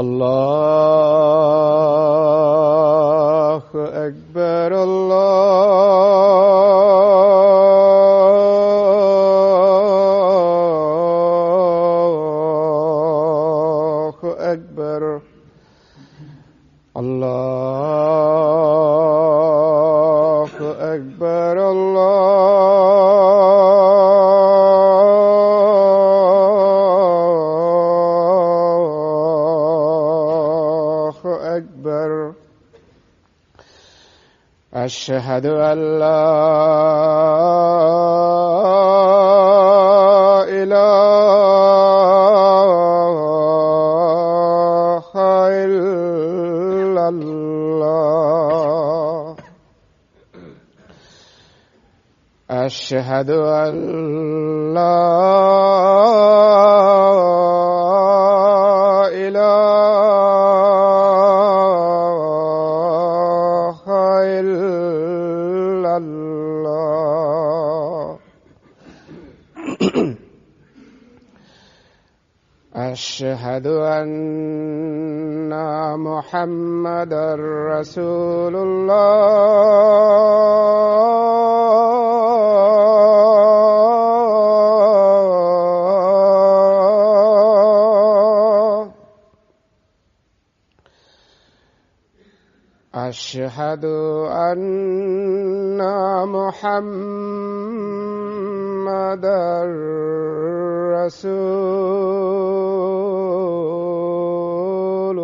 الله أكبر الله أكبر الله أكبر الله أكبر. أشهد أن لا إله إلا الله. أشهد أن لا إله إلا الله. أشهد أن محمدا رسول الله. أشهد أن محمدا رسول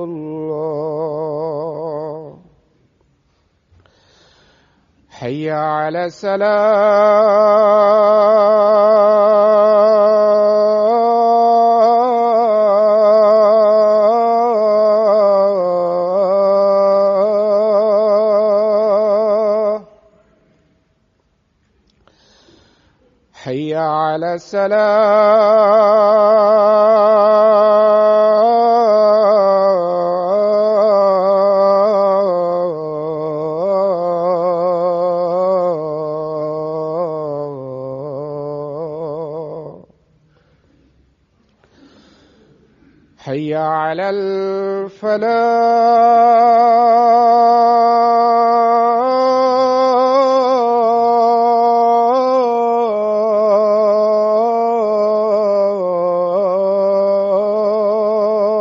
الله. حي على الصلاة. حي على الصلاة. حي على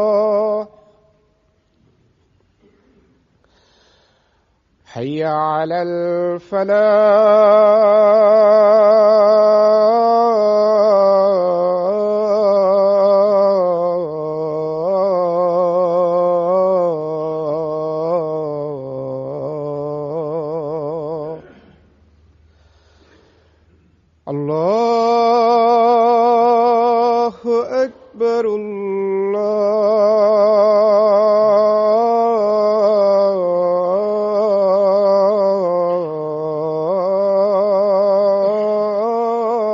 الفلاح. حي على الفلاح. الله أكبر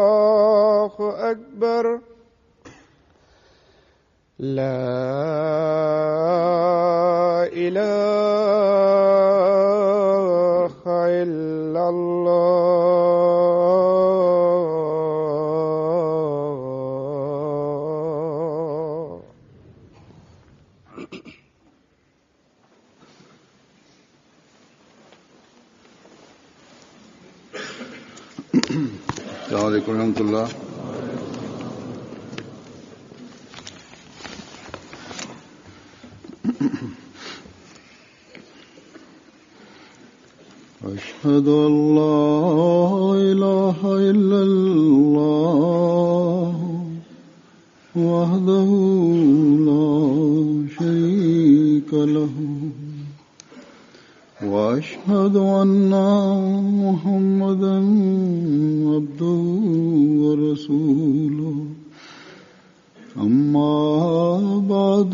الله أكبر. لا إله إلا الله. السلام عليكم ورحمة الله. أشهد أن لا إله إلا الله وحده لا شريك له وأشهد أن محمدا عبده ورسوله. أما بعد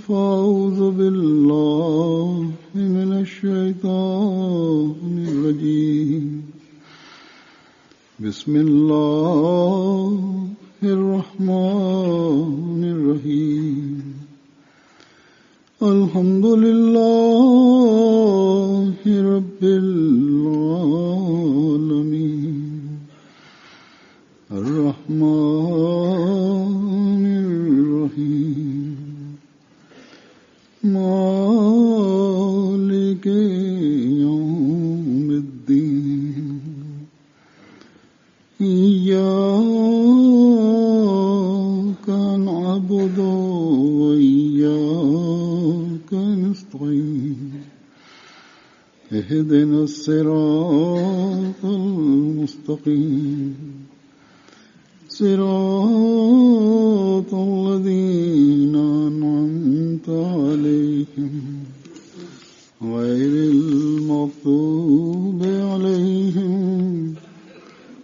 فأعوذ بالله من الشيطان الرجيم. بسم الله الرحمن الرحيم. الحمد لله رب العالمين الصراط المستقيم صراط الذين أنعمت عليهم غير المغضوب عليهم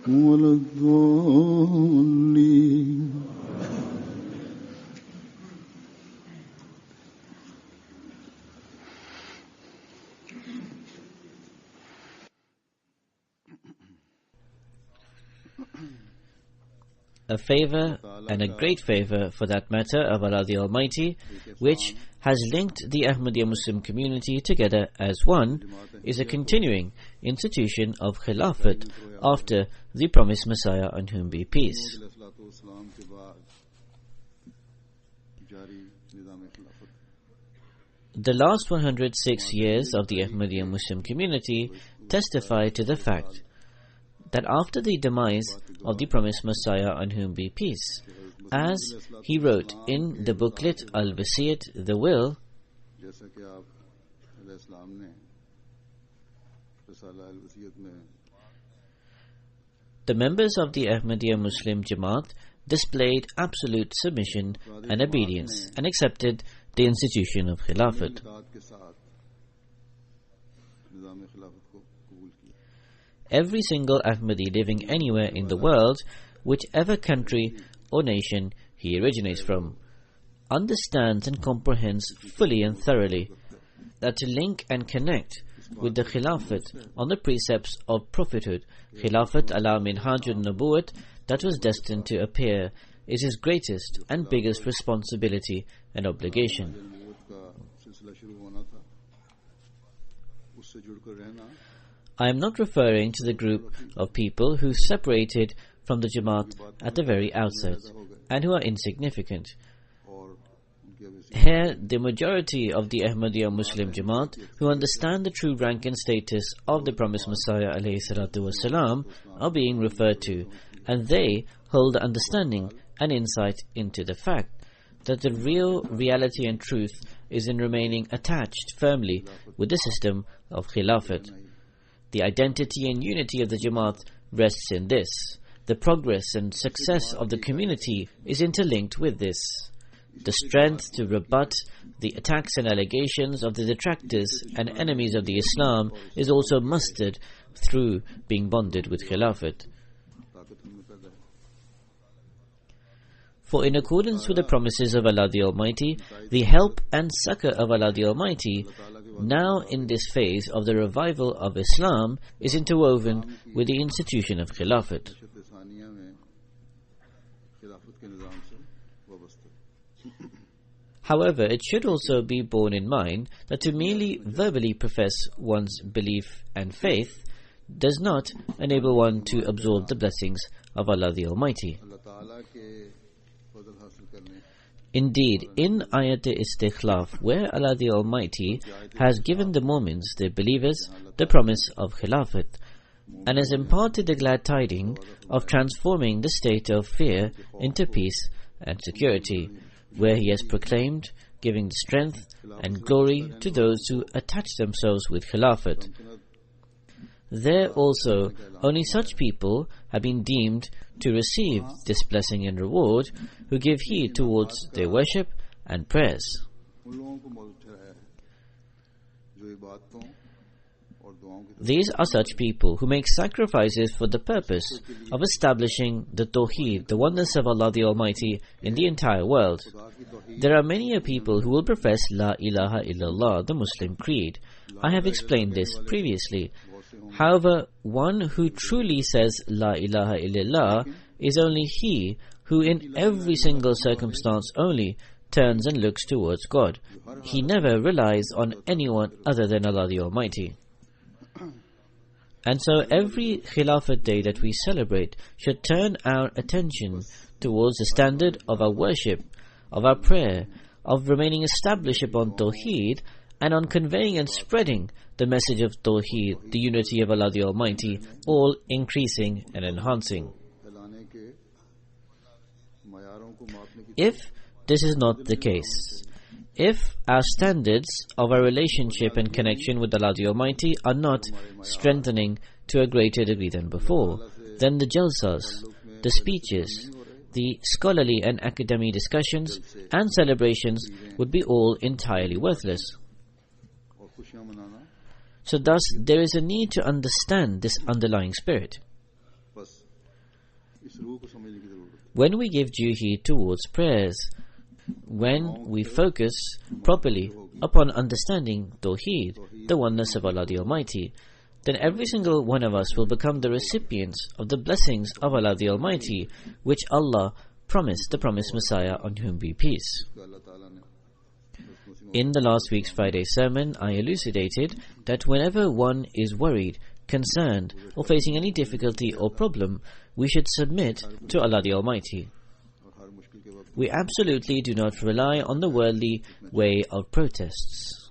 ولا الضالين. A favor, and a great favor for that matter, of Allah the Almighty, which has linked the Ahmadiyya Muslim community together as one, is a continuing institution of Khilafat after the promised Messiah, on whom be peace. The last 106 years of the Ahmadiyya Muslim community testify to the fact that after the demise of the promised Messiah, on whom be peace, as he wrote in the booklet Al-Wasiyat, the will, the members of the Ahmadiyya Muslim Jamaat displayed absolute submission and obedience and accepted the institution of Khilafat. Every single Ahmadi living anywhere in the world, whichever country or nation he originates from, understands and comprehends fully and thoroughly that to link and connect with the Khilafat on the precepts of prophethood, Khilafat ala minhajun nabuwat, that was destined to appear, is his greatest and biggest responsibility and obligation. I am not referring to the group of people who separated from the Jamaat at the very outset and who are insignificant. Here, the majority of the Ahmadiyya Muslim Jamaat who understand the true rank and status of the promised Messiah ﷺ are being referred to, and they hold the understanding and insight into the fact that the real reality and truth is in remaining attached firmly with the system of Khilafat. The identity and unity of the Jamaat rests in this. The progress and success of the community is interlinked with this. The strength to rebut the attacks and allegations of the detractors and enemies of the Islam is also mustered through being bonded with Khilafat. For in accordance with the promises of Allah the Almighty, the help and succor of Allah the Almighty, now in this phase of the revival of Islam, is interwoven with the institution of Khilafat. However, it should also be borne in mind that to merely verbally profess one's belief and faith does not enable one to absorb the blessings of Allah the Almighty. Indeed, in Ayat-e-Istikhlaf, where Allah the Almighty has given the Mu'mins, the believers, the promise of Khilafat, and has imparted the glad tidings of transforming the state of fear into peace and security, where He has proclaimed, giving strength and glory to those who attach themselves with Khilafat. There also, only such people have been deemed to receive this blessing and reward who give heed towards their worship and prayers. These are such people who make sacrifices for the purpose of establishing the Tawheed, the oneness of Allah the Almighty, in the entire world. There are many people who will profess La ilaha illallah, the Muslim creed. I have explained this previously. However, one who truly says La ilaha illallah is only he who in every single circumstance only turns and looks towards God. He never relies on anyone other than Allah the Almighty. And so every Khilafat day that we celebrate should turn our attention towards the standard of our worship, of our prayer, of remaining established upon Tawheed, and on conveying and spreading the message of Tawheed, the unity of Allah the Almighty, all increasing and enhancing. If this is not the case, If our standards of our relationship and connection with Allah the Almighty are not strengthening to a greater degree than before, then the jalsas, the speeches, the scholarly and academic discussions and celebrations would be all entirely worthless. So thus, there is a need to understand this underlying spirit. When we give due heed towards prayers, when we focus properly upon understanding Tawheed, the oneness of Allah the Almighty, then every single one of us will become the recipients of the blessings of Allah the Almighty, which Allah promised the promised Messiah, on whom be peace. In the last week's Friday sermon, I elucidated that whenever one is worried, concerned, or facing any difficulty or problem, we should submit to Allah the Almighty. We absolutely do not rely on the worldly way of protests,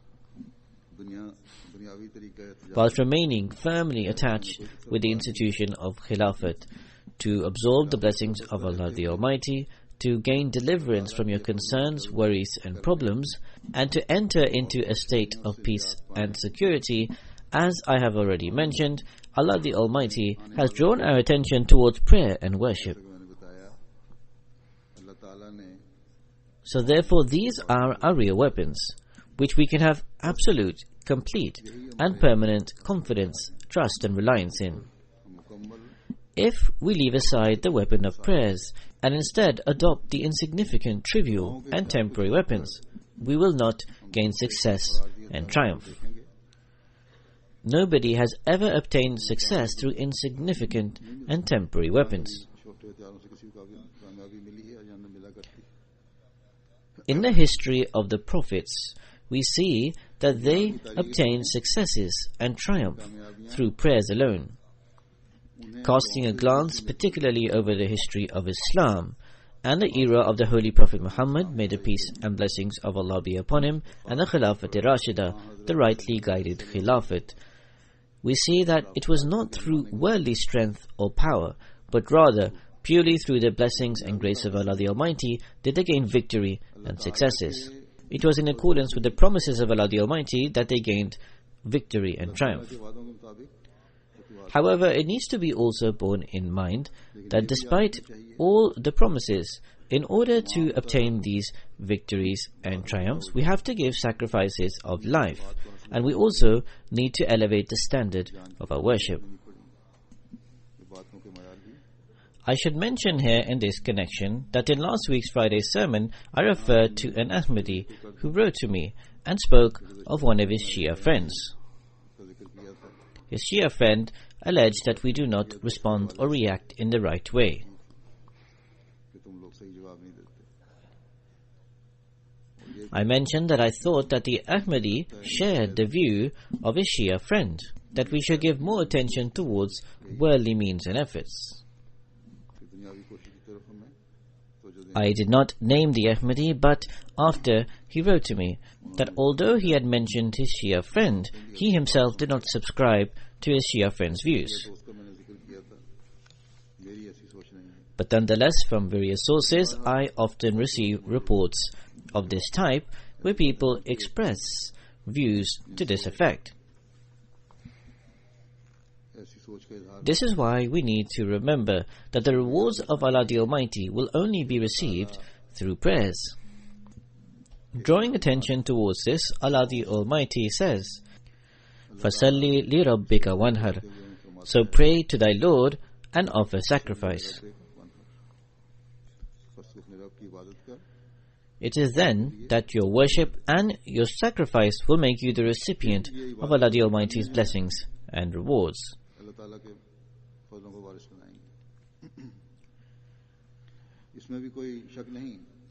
whilst remaining firmly attached with the institution of Khilafat, to absorb the blessings of Allah the Almighty, to gain deliverance from your concerns, worries and problems, and to enter into a state of peace and security. As I have already mentioned, Allah the Almighty has drawn our attention towards prayer and worship. So therefore, these are our real weapons, which we can have absolute, complete and permanent confidence, trust and reliance in. If we leave aside the weapon of prayers and instead adopt the insignificant, trivial and temporary weapons, we will not gain success and triumph. Nobody has ever obtained success through insignificant and temporary weapons. In the history of the prophets, we see that they obtained successes and triumph through prayers alone. Casting a glance particularly over the history of Islam and the era of the Holy Prophet Muhammad, may the peace and blessings of Allah be upon him, and the Khilafat-e-Rashida, the rightly guided Khilafat, we see that it was not through worldly strength or power, but rather purely through the blessings and grace of Allah the Almighty did they gain victory and successes. It was in accordance with the promises of Allah the Almighty that they gained victory and triumph. However, it needs to be also borne in mind that despite all the promises, in order to obtain these victories and triumphs, we have to give sacrifices of life, and we also need to elevate the standard of our worship. I should mention here in this connection that in last week's Friday sermon, I referred to an Ahmadi who wrote to me and spoke of one of his Shia friends. His Shia friend alleged that we do not respond or react in the right way. I mentioned that I thought that the Ahmadi shared the view of his Shia friend, that we should give more attention towards worldly means and efforts. I did not name the Ahmadi, but after he wrote to me that although he had mentioned his Shia friend, he himself did not subscribe to his Shia friend's views. But nonetheless, from various sources, I often receive reports of this type where people express views to this effect. This is why we need to remember that the rewards of Allah the Almighty will only be received through prayers. Drawing attention towards this, Allah the Almighty says, فَصَلِّ لِرَبِّكَ وَانْهَرْ, so pray to thy Lord and offer sacrifice. It is then that your worship and your sacrifice will make you the recipient of Allah the Almighty's blessings and rewards.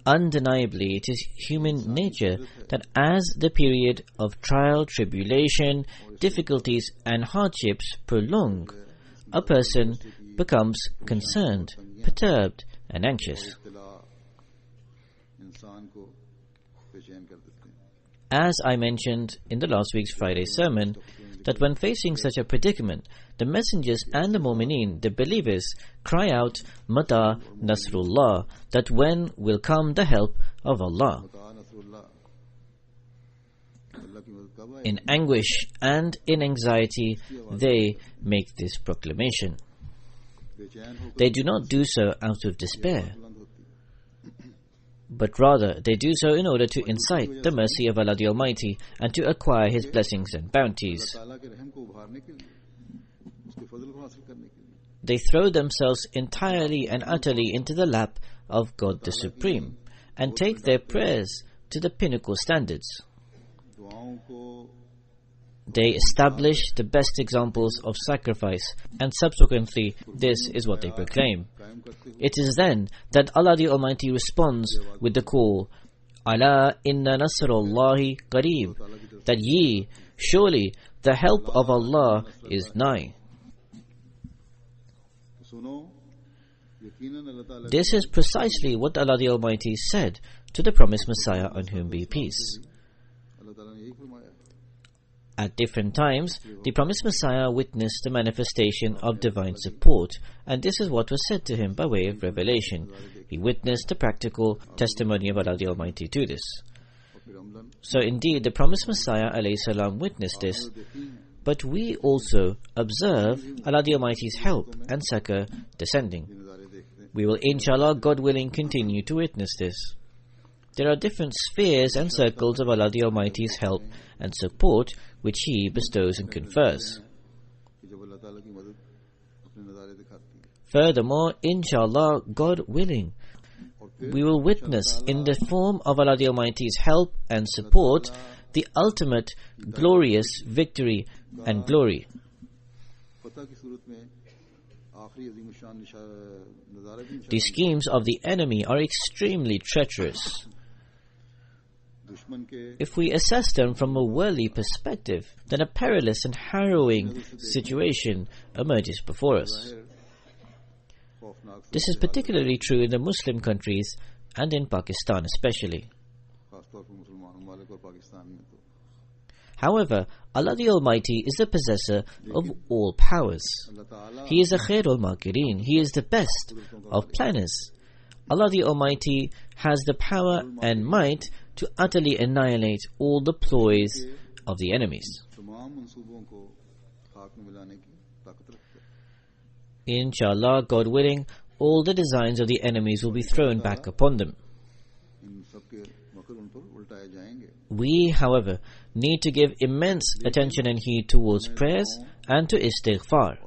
Undeniably, it is human nature that as the period of trial, tribulation, difficulties and hardships prolong, a person becomes concerned, perturbed and anxious. As I mentioned in the last week's Friday sermon, that when facing such a predicament, the messengers and the mu'mineen, the believers, cry out, Mata Nasrullah, that when will come the help of Allah. In anguish and in anxiety, they make this proclamation. They do not do so out of despair, but rather they do so in order to incite the mercy of Allah the Almighty and to acquire His blessings and bounties. They throw themselves entirely and utterly into the lap of God the Supreme and take their prayers to the pinnacle standards. They establish the best examples of sacrifice, and subsequently this is what they proclaim. It is then that Allah the Almighty responds with the call, Ala inna nasrullahi qareeb, that ye, surely the help of Allah is nigh. This is precisely what Allah the Almighty said to the promised Messiah, on whom be peace. At different times, the promised Messiah witnessed the manifestation of divine support, and this is what was said to him by way of revelation. He witnessed the practical testimony of Allah the Almighty to this. So indeed, the promised Messiah ﷺ witnessed this, but we also observe Allah the Almighty's help and succor descending. We will, inshallah, God willing, continue to witness this. There are different spheres and circles of Allah the Almighty's help and support which He bestows and confers. Furthermore, inshallah, God willing, we will witness in the form of Allah the Almighty's help and support the ultimate glorious victory and glory. The schemes of the enemy are extremely treacherous. If we assess them from a worldly perspective, then a perilous and harrowing situation emerges before us. This is particularly true in the Muslim countries and in Pakistan especially. However, Allah the Almighty is the possessor of all powers. He is the Khairul Makirin. He is the best of planners. Allah the Almighty has the power and might to utterly annihilate all the ploys of the enemies. Inshallah, God willing, all the designs of the enemies will be thrown back upon them. We, however, need to give immense attention and heed towards prayers and to istighfar,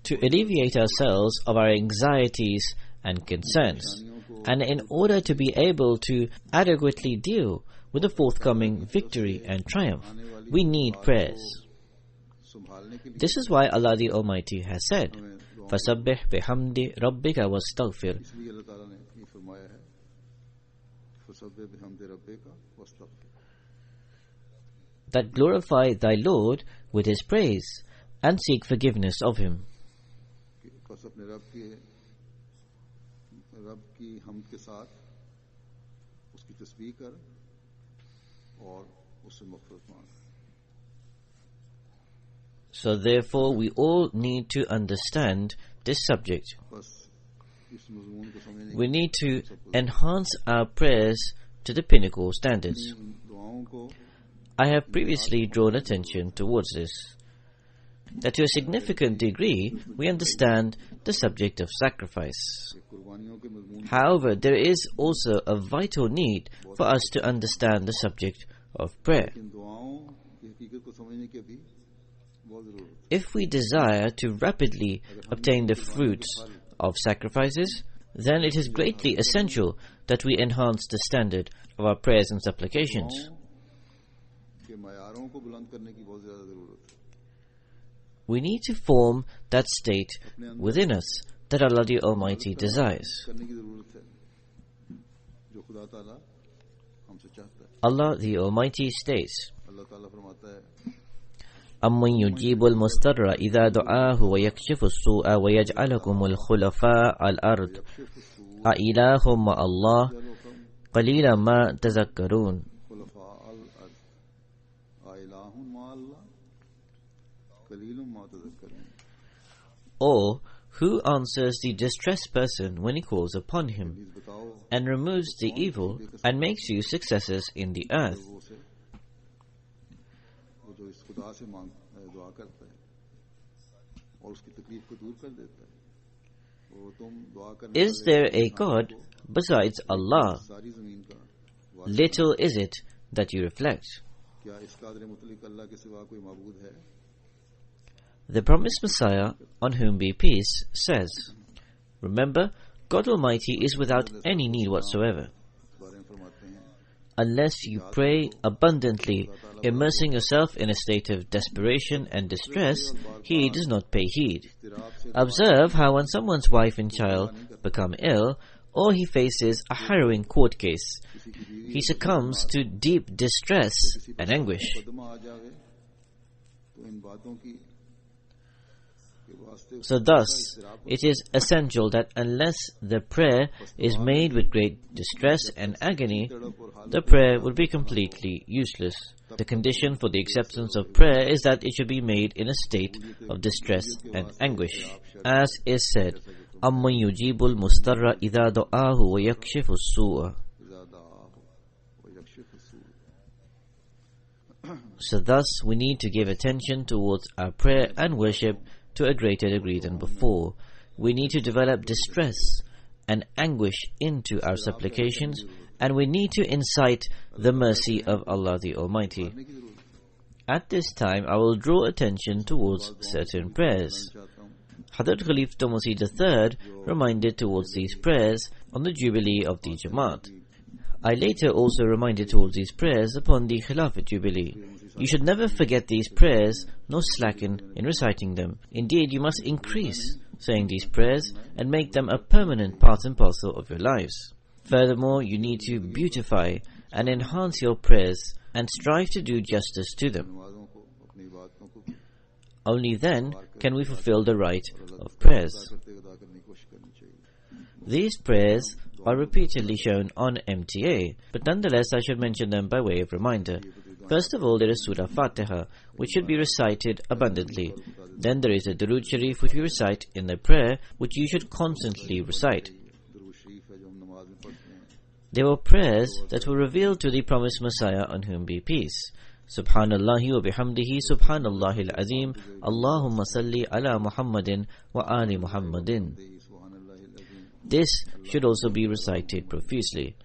to alleviate ourselves of our anxieties and concerns, and in order to be able to adequately deal with the forthcoming victory and triumph, we need prayers. This is why Allah the Almighty has said, فَسَبِّحْ بِحَمْدِ رَبِّكَ وَاسْتَغْفِرْ. That glorify thy Lord with His praise and seek forgiveness of Him. So therefore we all need to understand this subject. We need to enhance our prayers to the pinnacle standards. I have previously drawn attention towards this, that to a significant degree we understand the subject of sacrifice. However, there is also a vital need for us to understand the subject of prayer. If we desire to rapidly obtain the fruits of sacrifices, then it is greatly essential that we enhance the standard of our prayers and supplications. We need to form that state within us that Allah the Almighty desires. Allah the Almighty states, أَمَّنْ يُجِيبُ الْمُضْطَرَّ إِذَا دُعَاهُ وَيَكْشِفُ السُّوءَ وَيَجْعَلَكُمُ الْخُلَفَاءَ الْأَرْضِ أَإِلَٰهٌ مَّعَ اللَّهِ قَلِيلًا مَا تَذَكَّرُونَ. Or, who answers the distressed person when he calls upon him, and removes the evil, and makes you successors in the earth? खुदा से दुआ करता है और उसकी तकलीफ को दूर कर देता है। वो तुम दुआ करने Is there a God besides Allah? सारी जमीन का Little is it that you reflect. क्या इस कादर मुतलिक अल्लाह के सिवा कोई माबूद है? The promised Messiah, on whom be peace, says, remember, God Almighty is without any need whatsoever. इस बारे में फरमाते हैं Unless you pray abundantly, immersing yourself in a state of desperation and distress, He does not pay heed. Observe how when someone's wife and child become ill, or he faces a harrowing court case, he succumbs to deep distress and anguish. मुकदमा आ जावे तो इन बातों की के वास्ते So thus, it is essential that unless the prayer is made with great distress and agony, the prayer would be completely useless. The condition for the acceptance of prayer is that it should be made in a state of distress and anguish. As is said, أَمَّنْ يُجِيبُ الْمُسْتَرَّ إِذَا دَعَاهُ وَيَكْشِفُ السُّوءَ. So thus, we need to give attention towards our prayer and worship to a greater degree than before. We need to develop distress and anguish into our supplications, and we need to incite the mercy of Allah the Almighty. At this time, I will draw attention towards certain prayers. Hazrat Khalifa Masih III reminded towards these prayers on the Jubilee of the Jamaat. I later also reminded towards these prayers upon the Khilafat Jubilee. You should never forget these prayers, nor slacken in reciting them. Indeed, you must increase saying these prayers and make them a permanent part and parcel of your lives. Furthermore, you need to beautify and enhance your prayers and strive to do justice to them. नमाजों को अपनी बातों को Only then can we fulfill the right of prayers. करते अदा करने की कोशिश करनी चाहिए। These prayers are repeatedly shown on MTA, but nonetheless I should mention them by way of reminder. First of all, there is Surah Fatiha, which should be recited abundantly. Then there is a Durood Sharif, which we recite in the prayer, which you should constantly recite. दुरूद शरीफ है जो हम नमाज में पढ़ते हैं। There were prayers that were revealed to the promised Messiah, on whom be peace. Subhanallahi wa bihamdihi, Subhanallahil Azim, Allahumma salli ala Muhammadin wa ali Muhammadin. This should also be recited profusely.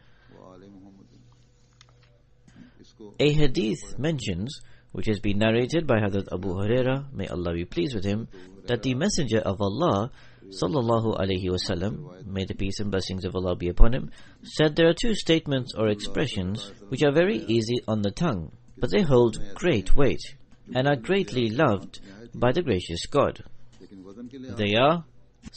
A hadith mentions, which has been narrated by Hazrat Abu Huraira, may Allah be pleased with him, that the Messenger of Allah, sallallahu alaihi wasallam, may the peace and blessings of Allah be upon him, said there are two statements or expressions which are very easy on the tongue, but they hold great weight and are greatly loved by the gracious God. They are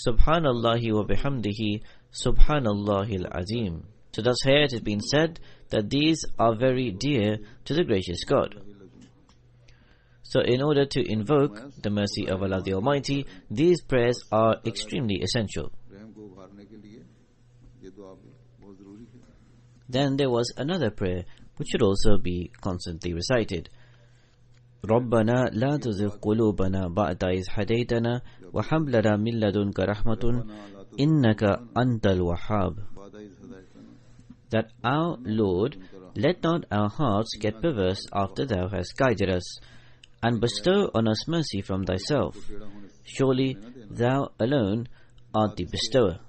Subhanallahi wa bihamdihi, Subhanallahil Azim. So thus here it has been said that these are very dear to the gracious God. So in order to invoke the mercy of Allah the Almighty, these prayers are extremely essential. Then there was another prayer which should also be constantly recited. رَبَّنَا لَا تُزِغْ قُلُوبَنَا بَعْدَ إِذْ هَدَيْتَنَا وَهَبْ لَنَا مِن لَّدُنكَ رَحْمَةً إِنَّكَ أَنْتَ الْوَهَّابُ. That our Lord, let not our hearts get perverse after Thou hast guided us, and bestow on us mercy from Thyself. Surely Thou alone art the bestower.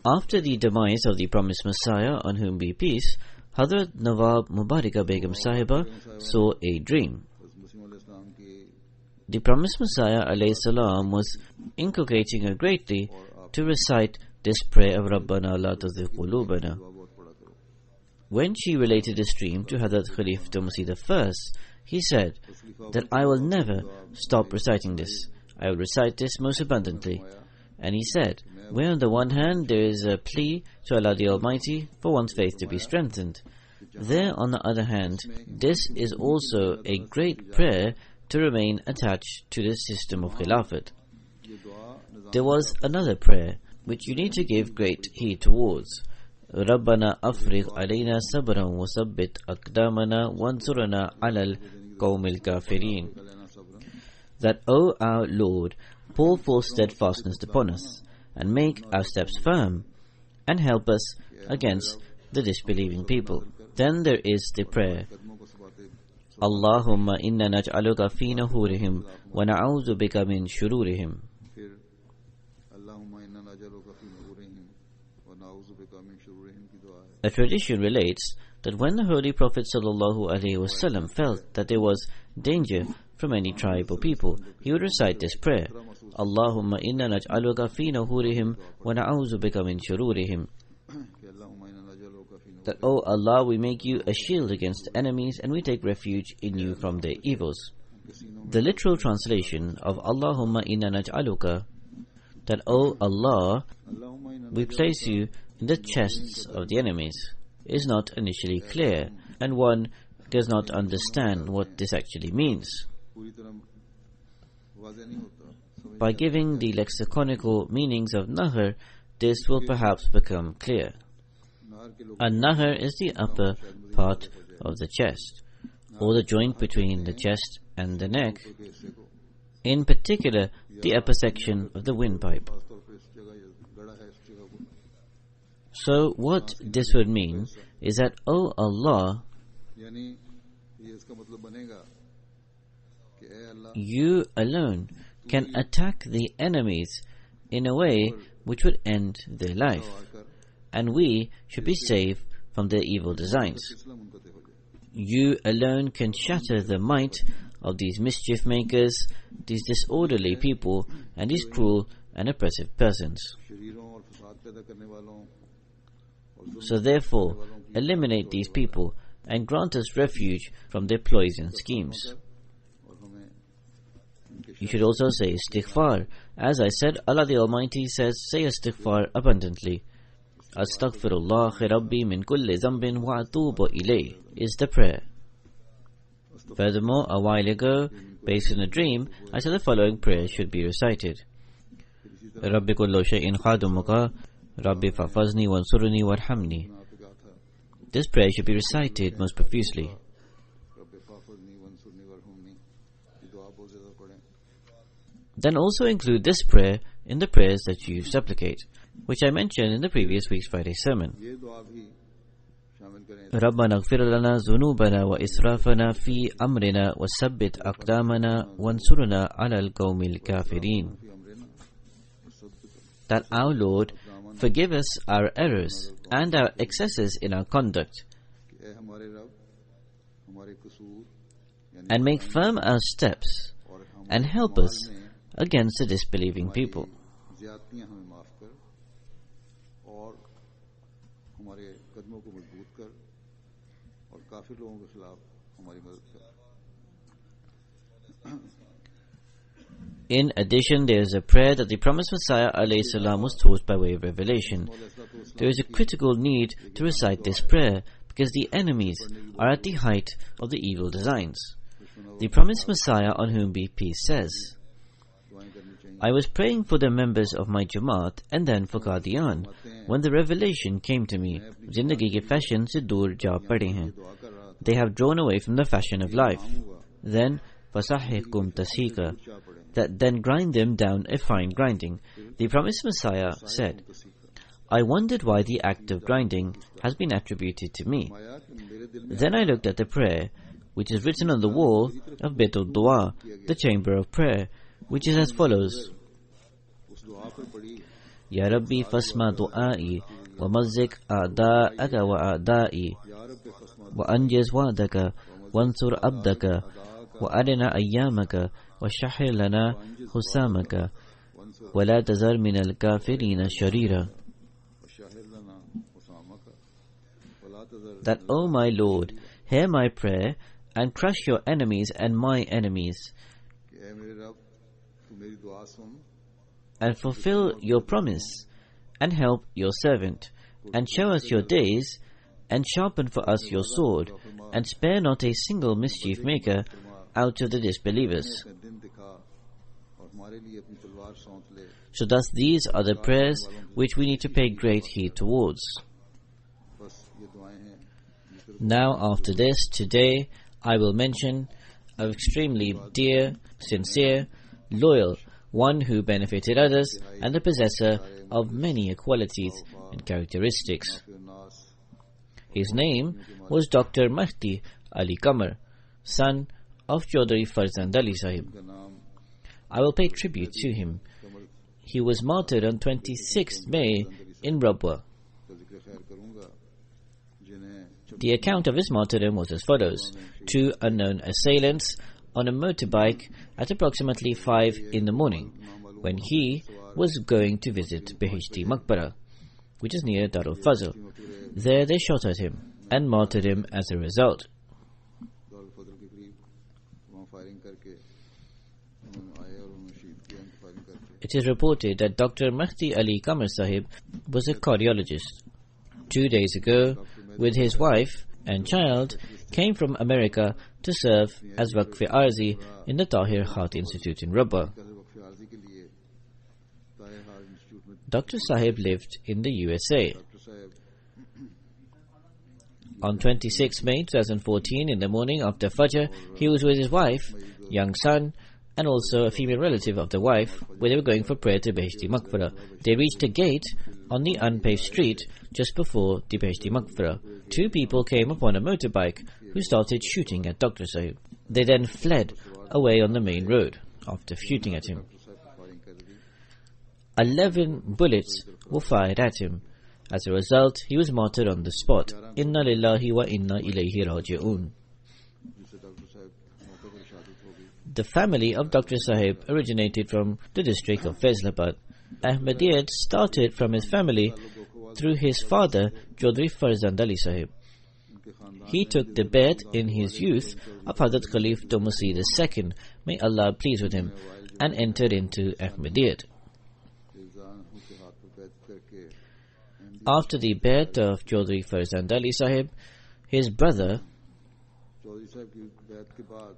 After the demise of the promised Messiah, on whom be peace, Hazrat Nawab Mubaraka Begum Sahiba saw a dream. The promised Messiah alayhi salam was inculcating her greatly to recite this prayer of Rabbana la tuzigh qulubana. When she related this dream to Hazrat Khalifa Masih I, he said that I will never stop reciting this. I will recite this most abundantly. And he said, where on the one hand there is a plea to Allah the Almighty for one's faith to be strengthened, there on the other hand, this is also a great prayer to remain attached to the system of Khilafat. There was another prayer which you need to give great heed towards. رَبَّنَا أَفْرِغْ عَلَيْنَا صَبْرًا وَثَبِّتْ أَقْدَامَنَا وَانْصُرْنَا عَلَى الْقَوْمِ الْكَافِرِينَ. That, O our Lord, pour forth steadfastness upon us, and make our steps firm, and help us against the disbelieving people. Then there is the prayer, कदमों को सबाते Allahumma inna naj'aluka fi nahurihim wa na'udhu bika min shururihim. फिर अल्लाहुम्मा इन्ना नजअलुका फी नूरिहिम व नऊज़ु बिका मिन शुरूरिहिम की दुआ है. A tradition relates that when the Holy Prophet ﷺ felt that there was danger from any tribe or people, he would recite this prayer, Allahumma inna naj'aluka fi nahurihim wa na'udhu bika min shururihim. कि अल्लाहुम्मा इन्ना नजअलुका फी That, O Allah, we make you a shield against enemies and we take refuge in you from their evils. The literal translation of Allahumma inna naj'aluka, that, O Allah, अल्लाहुम्मा इन्ना we place you in the chests of the enemies, is not initially clear, and one does not understand what this actually means. पूरी तरह वाज़ेह नहीं होता. समझ By giving the lexiconical meanings of Nahr, this will perhaps become clear. नार के लोग A Nahr is the upper part of the chest, or the joint between the chest and the neck, के हिस्से को in particular the upper section of the windpipe. खासतौर पर इस जगह ये गड़ा है इस जगह को. So what this would mean is that, O Allah, यानी ये इसका मतलब बनेगा कि ए अल्लाह you alone can attack the enemies in a way which would end their life, वार कर and we should be saved from their evil designs. सिलसिला मुनक़ते हो जाए. You alone can shatter the might of these mischief makers, these disorderly people, and these cruel and oppressive persons. शरीरों और फसाद पैदा करने वालों और जुल्म So therefore, eliminate these people and grant us refuge from their ploys and schemes. और हमें उनके You should also say istighfar. As I said, Allah the Almighty says, say istighfar abundantly. Astaghfirullah rabbi min kulli zambin wa atubu ilayh is the prayer. Furthermore, a while ago, based on a dream, I said the following prayer should be recited. Rabbi kullu shay'in khadumuka, Rabbi fafazni wansurni warhamni. गुनाह पे कहा था This prayer should be recited most profusely. रब्बे फाफज़नी वंसुरनी वरहमनी. ये दुआ बहुत ज़्यादा पढ़ें. Then also include this prayer in the prayers that you supplicate, which I mentioned in the previous week's Friday sermon. ये दुआ भी शामिल करें. ربنا اغفر لنا ذنوبنا وإسرافنا في أمرنا وثبت أقدامنا وانصرنا على القوم الكافرين. फी अमरिना वसब्बित That our Lord forgive us our errors and our excesses in our conduct, कि ए हमारे रब हमारे कसूर यानी and make firm our steps, और हम and help us against the disbelieving people. ज़्यादतियां हमें माफ कर और हमारे कदमों को मजबूत कर और काफिर लोगों के खिलाफ हमारी मदद कर. In addition, there is a prayer that the promised Messiah ﷺ was taught by way of revelation. There is a critical need to recite this prayer because the enemies are at the height of the evil designs. The promised Messiah, on whom be peace, says, दुआएं करनी चाहिए. I was praying for the members of my Jamaat and then for Qadian when the revelation came to me. Zindagi ke fashion se dur ja pade hain. दुआ कर रहा था. They have drawn away from the fashion of life. हुआ Then, fasahikum tasika, क्या पढ़े that then grind them down a fine grinding. The promised Messiah said, तो सीखा. I wondered why the act of grinding has been attributed to me. आया कि मेरे दिल में Then I looked at the prayer, which is written on the wall of Baitul Dua, the chamber of prayer, which is as follows. उस दुआ पर पड़ी. Ya Rabbi fasma du'ai, wa mazzik a'da'aka wa a'da'i, या रब खस्मा wa anjiz wa'daka, wansur abdaka, wa arina ayyamaka, wa shahir lana husamaka, wa la tazar min al-kafirina sharira. Shahir लना उसामा का वला तज़र. That, O my Lord, hear my prayer and crush your enemies and my enemies, कि ए मेरे रब तू मेरी दुआ सुन and fulfill your promise, and help your servant, and show us your days, and sharpen for us your sword, and spare not a single mischief maker out of the disbelievers. अपने दिन दिखा और हमारे लिए अपनी तलवार सौंप ले. So thus these are the prayers which we need to pay great heed towards. बस ये दुआएं हैं जिक्र Now after this, today, I will mention an extremely dear, sincere, loyal, one who benefited others, and the possessor of many qualities and characteristics. नाफि नास His name was Dr. Mahdi Ali Qamar, son of Chaudhry Farzand Ali Sahib. का नाम I will pay tribute to him. He was martyred on 26th May in Rabwa. का जिक्र खैर करूंगा, जिन्हें The account of his martyrdom was as follows. 2 unknown assailants on a motorbike at approximately 5 in the morning when he was going to visit Behishti Maqbara, which is near Darul Fazl. There they shot at him and martyred him as a result. Darul फजल के करीब वहां firing करके उन्होंने आए और उन्होंने शहीद किया, उनको फायरिंग करके। It is reported that Dr. Mahdi Ali Qamar Sahib was a cardiologist. 2 days ago, with his wife and child, came from America to serve as Waqf-e-Arzi in the Tahir Heart Institute in Rabwa. वक्फ आरजी के लिए Tahir heart institute में Dr. Sahib lived in the USA. Doctor साहब On 26 May 2014, in the morning after Fajr, he was with his wife, young son, and also a female relative of the wife, where they were going for prayer to Behishti Maqbara. They reached a gate on the unpaved street just before the Behishti Maqbara. 2 people came upon a motorbike who started shooting at Dr. Sahib. They then fled away on the main road after shooting at him. 11 bullets were fired at him. As a result, he was martyred on the spot. Inna lillahi wa inna ilayhi raji'un. जिससे doctor साहब मौके पर शहादत हो गई। The family of Dr. Sahib originated from the district of Faisalabad. Ahmadiyyat started from his family through his father, Chaudhry Farzand Ali Sahib. He took the bait in his youth of Hazrat Khalif Tomusi II, may Allah please with him, and entered into Ahmadiyyat. After the bait of Chaudhry Farzand Ali Sahib, his brother, Chaudhary साहब की बैत के बाद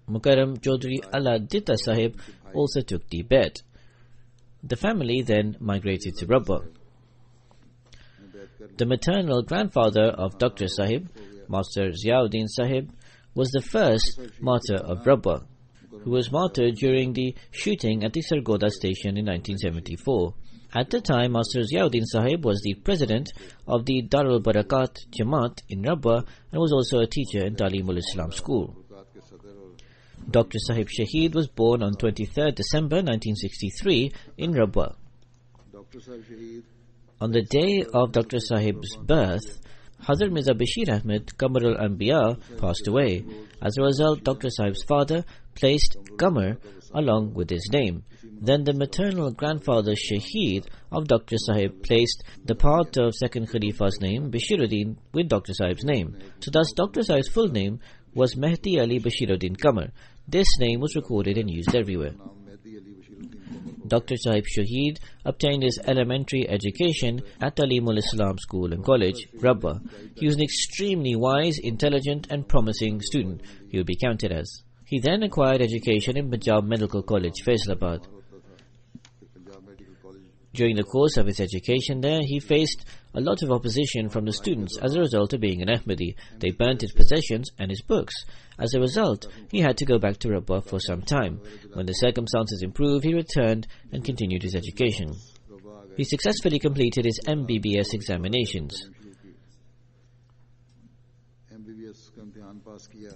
Mukarram Chaudhry Aladitta Sahib, also took the bait. The family then migrated to Rabwa. The maternal grandfather of Dr. Sahib, Master Ziauddin Sahib, was the first martyr of Rabwa, who was martyred during the shooting at the Sargoda station in 1974. At the time, Master Ziauddin Sahib was the president of the Darul Barakat Jamaat in Rabwa and was also a teacher in Talimul Islam school. Dr. Sahib Shaheed was born on 23rd December 1963 in Rabwa. Doctor साहब शहीद On the day of Dr. Sahib's birth, Hazrat Mirza Bashir Ahmed Qamarul Anbiya passed away. As a result, Dr. Sahib's father placed Qamar along with his name. Then the maternal grandfather Shaheed of Dr. Sahib placed the part of second Khalifa's name, Bashiruddin, with Dr. Sahib's name. So thus Dr. Sahib's full name was Mehdi Ali Bashiruddin Qamar. This name was recorded and used everywhere. नाम मेहदी अली बशीरुद्दीन कमर Dr. Sahib Shaheed obtained his elementary education at Talimul Islam School and College, Rabwa. He was an extremely wise, intelligent and promising student, he would be counted as. He then acquired education in Punjab Medical College, Faisalabad. Punjab medical college During the course of his education there, he faced a lot of opposition from the students as a result of being an Ahmadi. They burnt his possessions and his books. As a result, he had to go back to Rabwa for some time. When the circumstances improved, he returned and continued his education. He successfully completed his MBBS examinations. MBBS का इम्तिहान पास किया,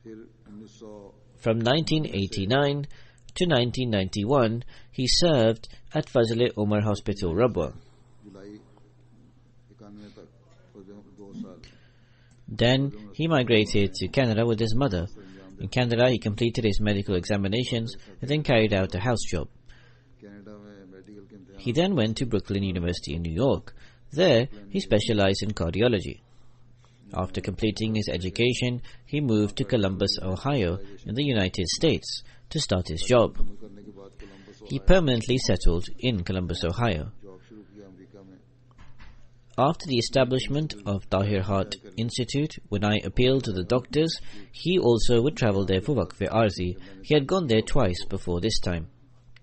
फिर 1900 From 1989 to 1991, he served at Fazl-e-Umar Hospital, Rabwa. जुलाई 91 तक और 2 साल Then he migrated to Canada with his mother. In Canada, he completed his medical examinations and then carried out a house job. Canada में medical के इम्तिहान He then went to Brooklyn University in New York. There, he specialized in cardiology. After completing his education, he moved to Columbus, Ohio, in the United States, to start his job. करने के बाद Columbus He permanently settled in Columbus, Ohio. Job शुरू किया America में। After the establishment of Tahir Heart Institute, when I appealed to the doctors, he also would travel there for Waqf-e-Arzi. He had gone there twice before this time.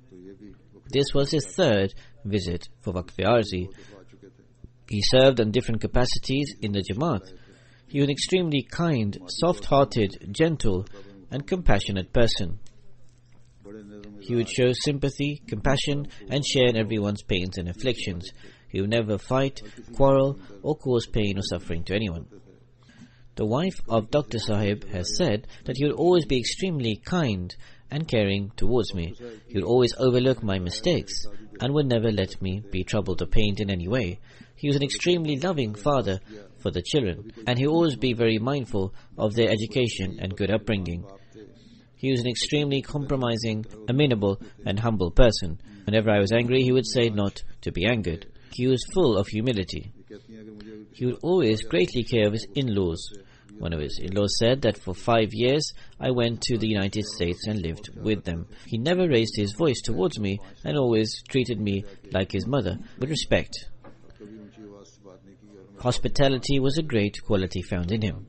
तो ये भी This was his third visit for Waqf-e-Arzi. आ चुके थे। He served on different capacities in the Jamaat. He was an extremely kind, soft-hearted, gentle, and compassionate person. बड़े नरम He would show sympathy, compassion, and share in everyone's pains and afflictions. He would never fight, quarrel, or cause pain or suffering to anyone. The wife of Dr. Sahib has said that he would always be extremely kind and caring towards me. He would always overlook my mistakes and would never let me be troubled or pained in any way. He was an extremely loving father for the children, and he would always be very mindful of their education and good upbringing. He was an extremely compromising, amenable, and humble person. Whenever I was angry, he would say not to be angered. He was full of humility. He would always greatly care of his in-laws. One of his in-laws said that for 5 years I went to the United States and lived with them. He never raised his voice towards me and always treated me like his mother, with respect. Hospitality was a great quality found in him.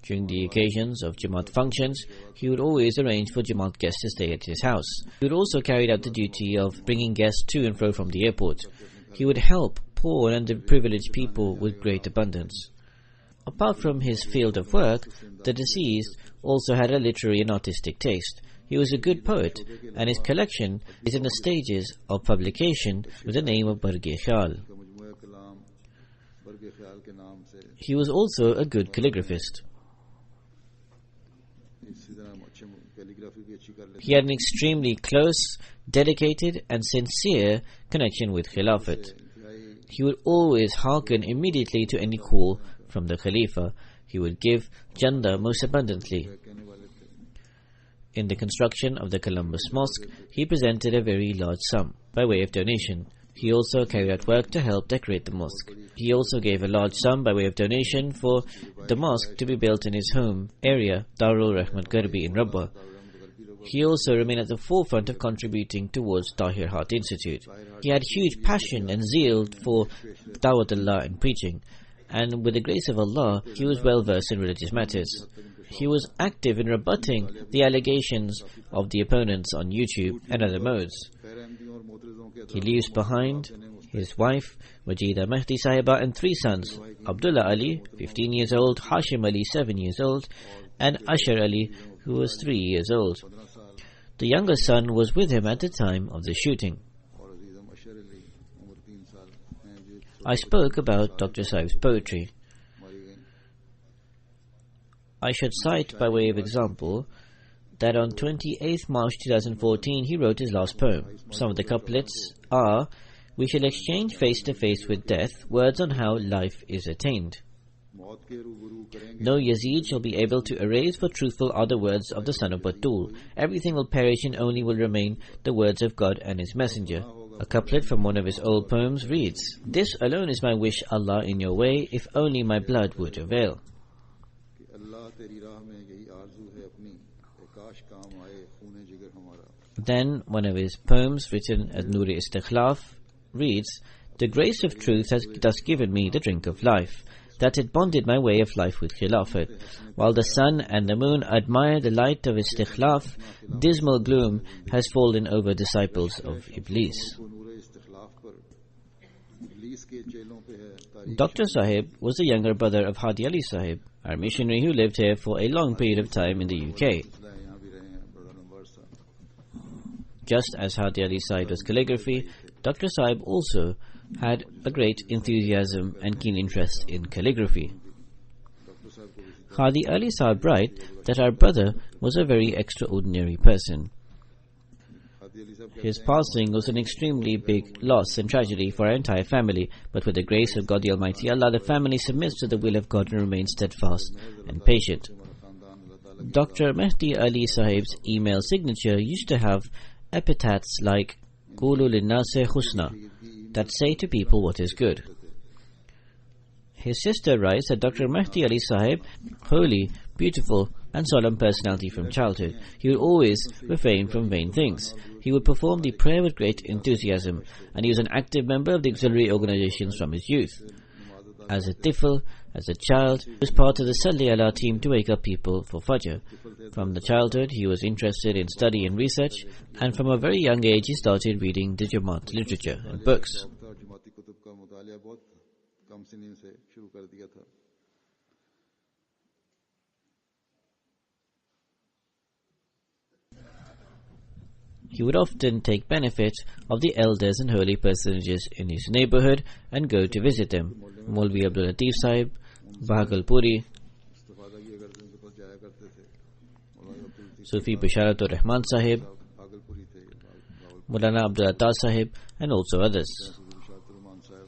During the occasions of Jamaat functions, he would always arrange for Jamaat guests to stay at his house. He would also carry out the duty of bringing guests to and fro from the airport. He would help poor and underprivileged people with great abundance. Apart from his field of work, the deceased also had a literary and artistic taste. He was a good poet, and his collection is in the stages of publication with the name of Barg-e-Khayal. He was also a good calligraphist. He had an extremely close, dedicated and sincere connection with Khilafat. He would always hearken immediately to any call from the Khalifa. He would give Janda most abundantly. In the construction of the Columbus Mosque, he presented a very large sum by way of donation. He also carried out work to help decorate the mosque. He also gave a large sum by way of donation for the mosque to be built in his home area, Darul Rahmat Garbi in Rabwa. He also remained at the forefront of contributing towards Tahir Heart Institute. He had huge passion and zeal for Dawatullah and preaching, and with the grace of Allah, he was well versed in religious matters. He was active in rebutting the allegations of the opponents on YouTube and other modes. He leaves behind his wife, Wajida Mehdi Sahiba, and 3 sons, Abdullah Ali, 15 years old, Hashim Ali, 7 years old, and Ashar Ali, who was 3 years old. The younger son was with him at the time of the shooting. I spoke about Dr. Sahib's poetry. I should cite by way of example that on 28th March 2014 he wrote his last poem. Some of the couplets are: "We shall exchange face to face with death words on how life is attained. No Yazid shall be able to erase, for truthful are the words of the son of Batul. Everything will perish and only will remain the words of God and His Messenger." A couplet from one of his old poems reads: "This alone is my wish, Allah, in your way, if only my blood would avail." Then one of his poems, written as Noor-e Istikhlaf, reads: "The grace of truth has thus given me the drink of life, that it bonded my way of life with Khilafat. While the sun and the moon admire the light of Istikhlaf, dismal gloom has fallen over disciples of Iblis." Dr. Sahib was the younger brother of Hadi Ali Sahib, our missionary who lived here for a long period of time in the UK. Just as Hadi Ali Sahib does calligraphy, Dr. Sahib also had a great enthusiasm and keen interest in calligraphy. Hadi Ali Sahib writes that our brother was a very extraordinary person. His passing was an extremely big loss and tragedy for our entire family, but with the grace of God the Almighty Allah, the family submits to the will of God and remains steadfast and patient. Dr. Mehdi Ali Sahib's email signature used to have epithets like "Qulu linnase husna," that say to people what is good. His sister writes that Dr. Mehdi Ali Sahib, holy, beautiful and solemn personality from childhood, he would always refrain from vain things. He would perform the prayer with great enthusiasm, and he was an active member of the auxiliary organizations from his youth. As a tifl, as a child, he was part of the Salli Allah team to wake up people for Fajr. From the childhood, he was interested in study and research, and from a very young age, he started reading the Jamaat literature and books. he would often take benefit of the elders and holy personages in his neighborhood and go to visit them. Maulvi Abdul Latif Sahib, Bahagalpuri, इस्तेफादा किया करते उनके पास जाया करते थे। मौलाना Abdul Latif Sufi Basharatur Rahman Sahib, भागलपुरी थे, Maulana Abdul Attar Sahib, and also others. Shahrukh Rahman साहब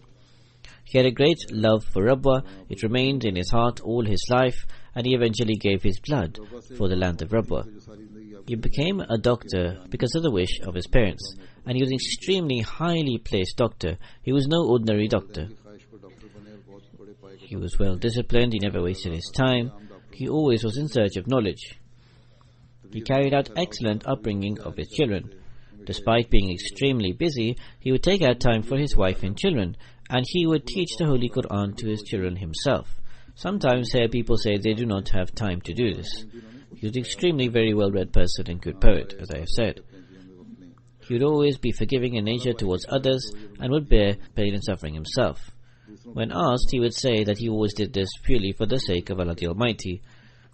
He had a great love for Rabwa. It remained in his heart all his life, and he eventually gave his blood for the land of Rabwa. जो सारी जिंदगी आप He became a doctor because of the wish of his parents, and he was an extremely highly placed doctor. He was no ordinary doctor. की ख्वाहिश पर doctor बने और बहुत बड़े पाए के He was well disciplined, he never wasted his time, he always was in search of knowledge. He carried out excellent upbringing of his children. Despite being extremely busy, he would take out time for his wife and children, and he would teach the Holy Quran to his children himself. Sometimes here people say they do not have time to do this. He was an extremely very well-read person and good poet, as I have said. He would always be forgiving in nature towards others and would bear pain and suffering himself. When asked, he would say that he always did this purely for the sake of Allah the Almighty.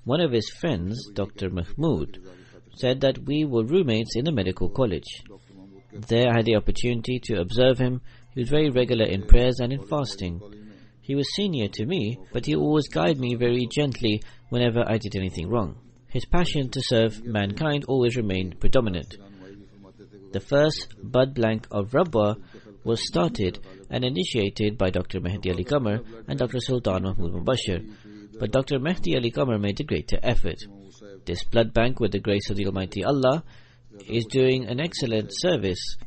One of his friends, Dr. Mahmood, said that we were roommates in the medical college. There I had the opportunity to observe him. He was very regular in prayers and in fasting. He was senior to me, but he always guided me very gently whenever I did anything wrong. His passion to serve mankind always remained predominant. The first Bud Blank of Rabwa was started and initiated by Dr. Mehdi Ali Qamar and Dr. Sultan Mahmud Mubashir, but Dr. Mehdi Ali Qamar made a greater effort. This blood bank, with the grace of the Almighty Allah, is doing an excellent service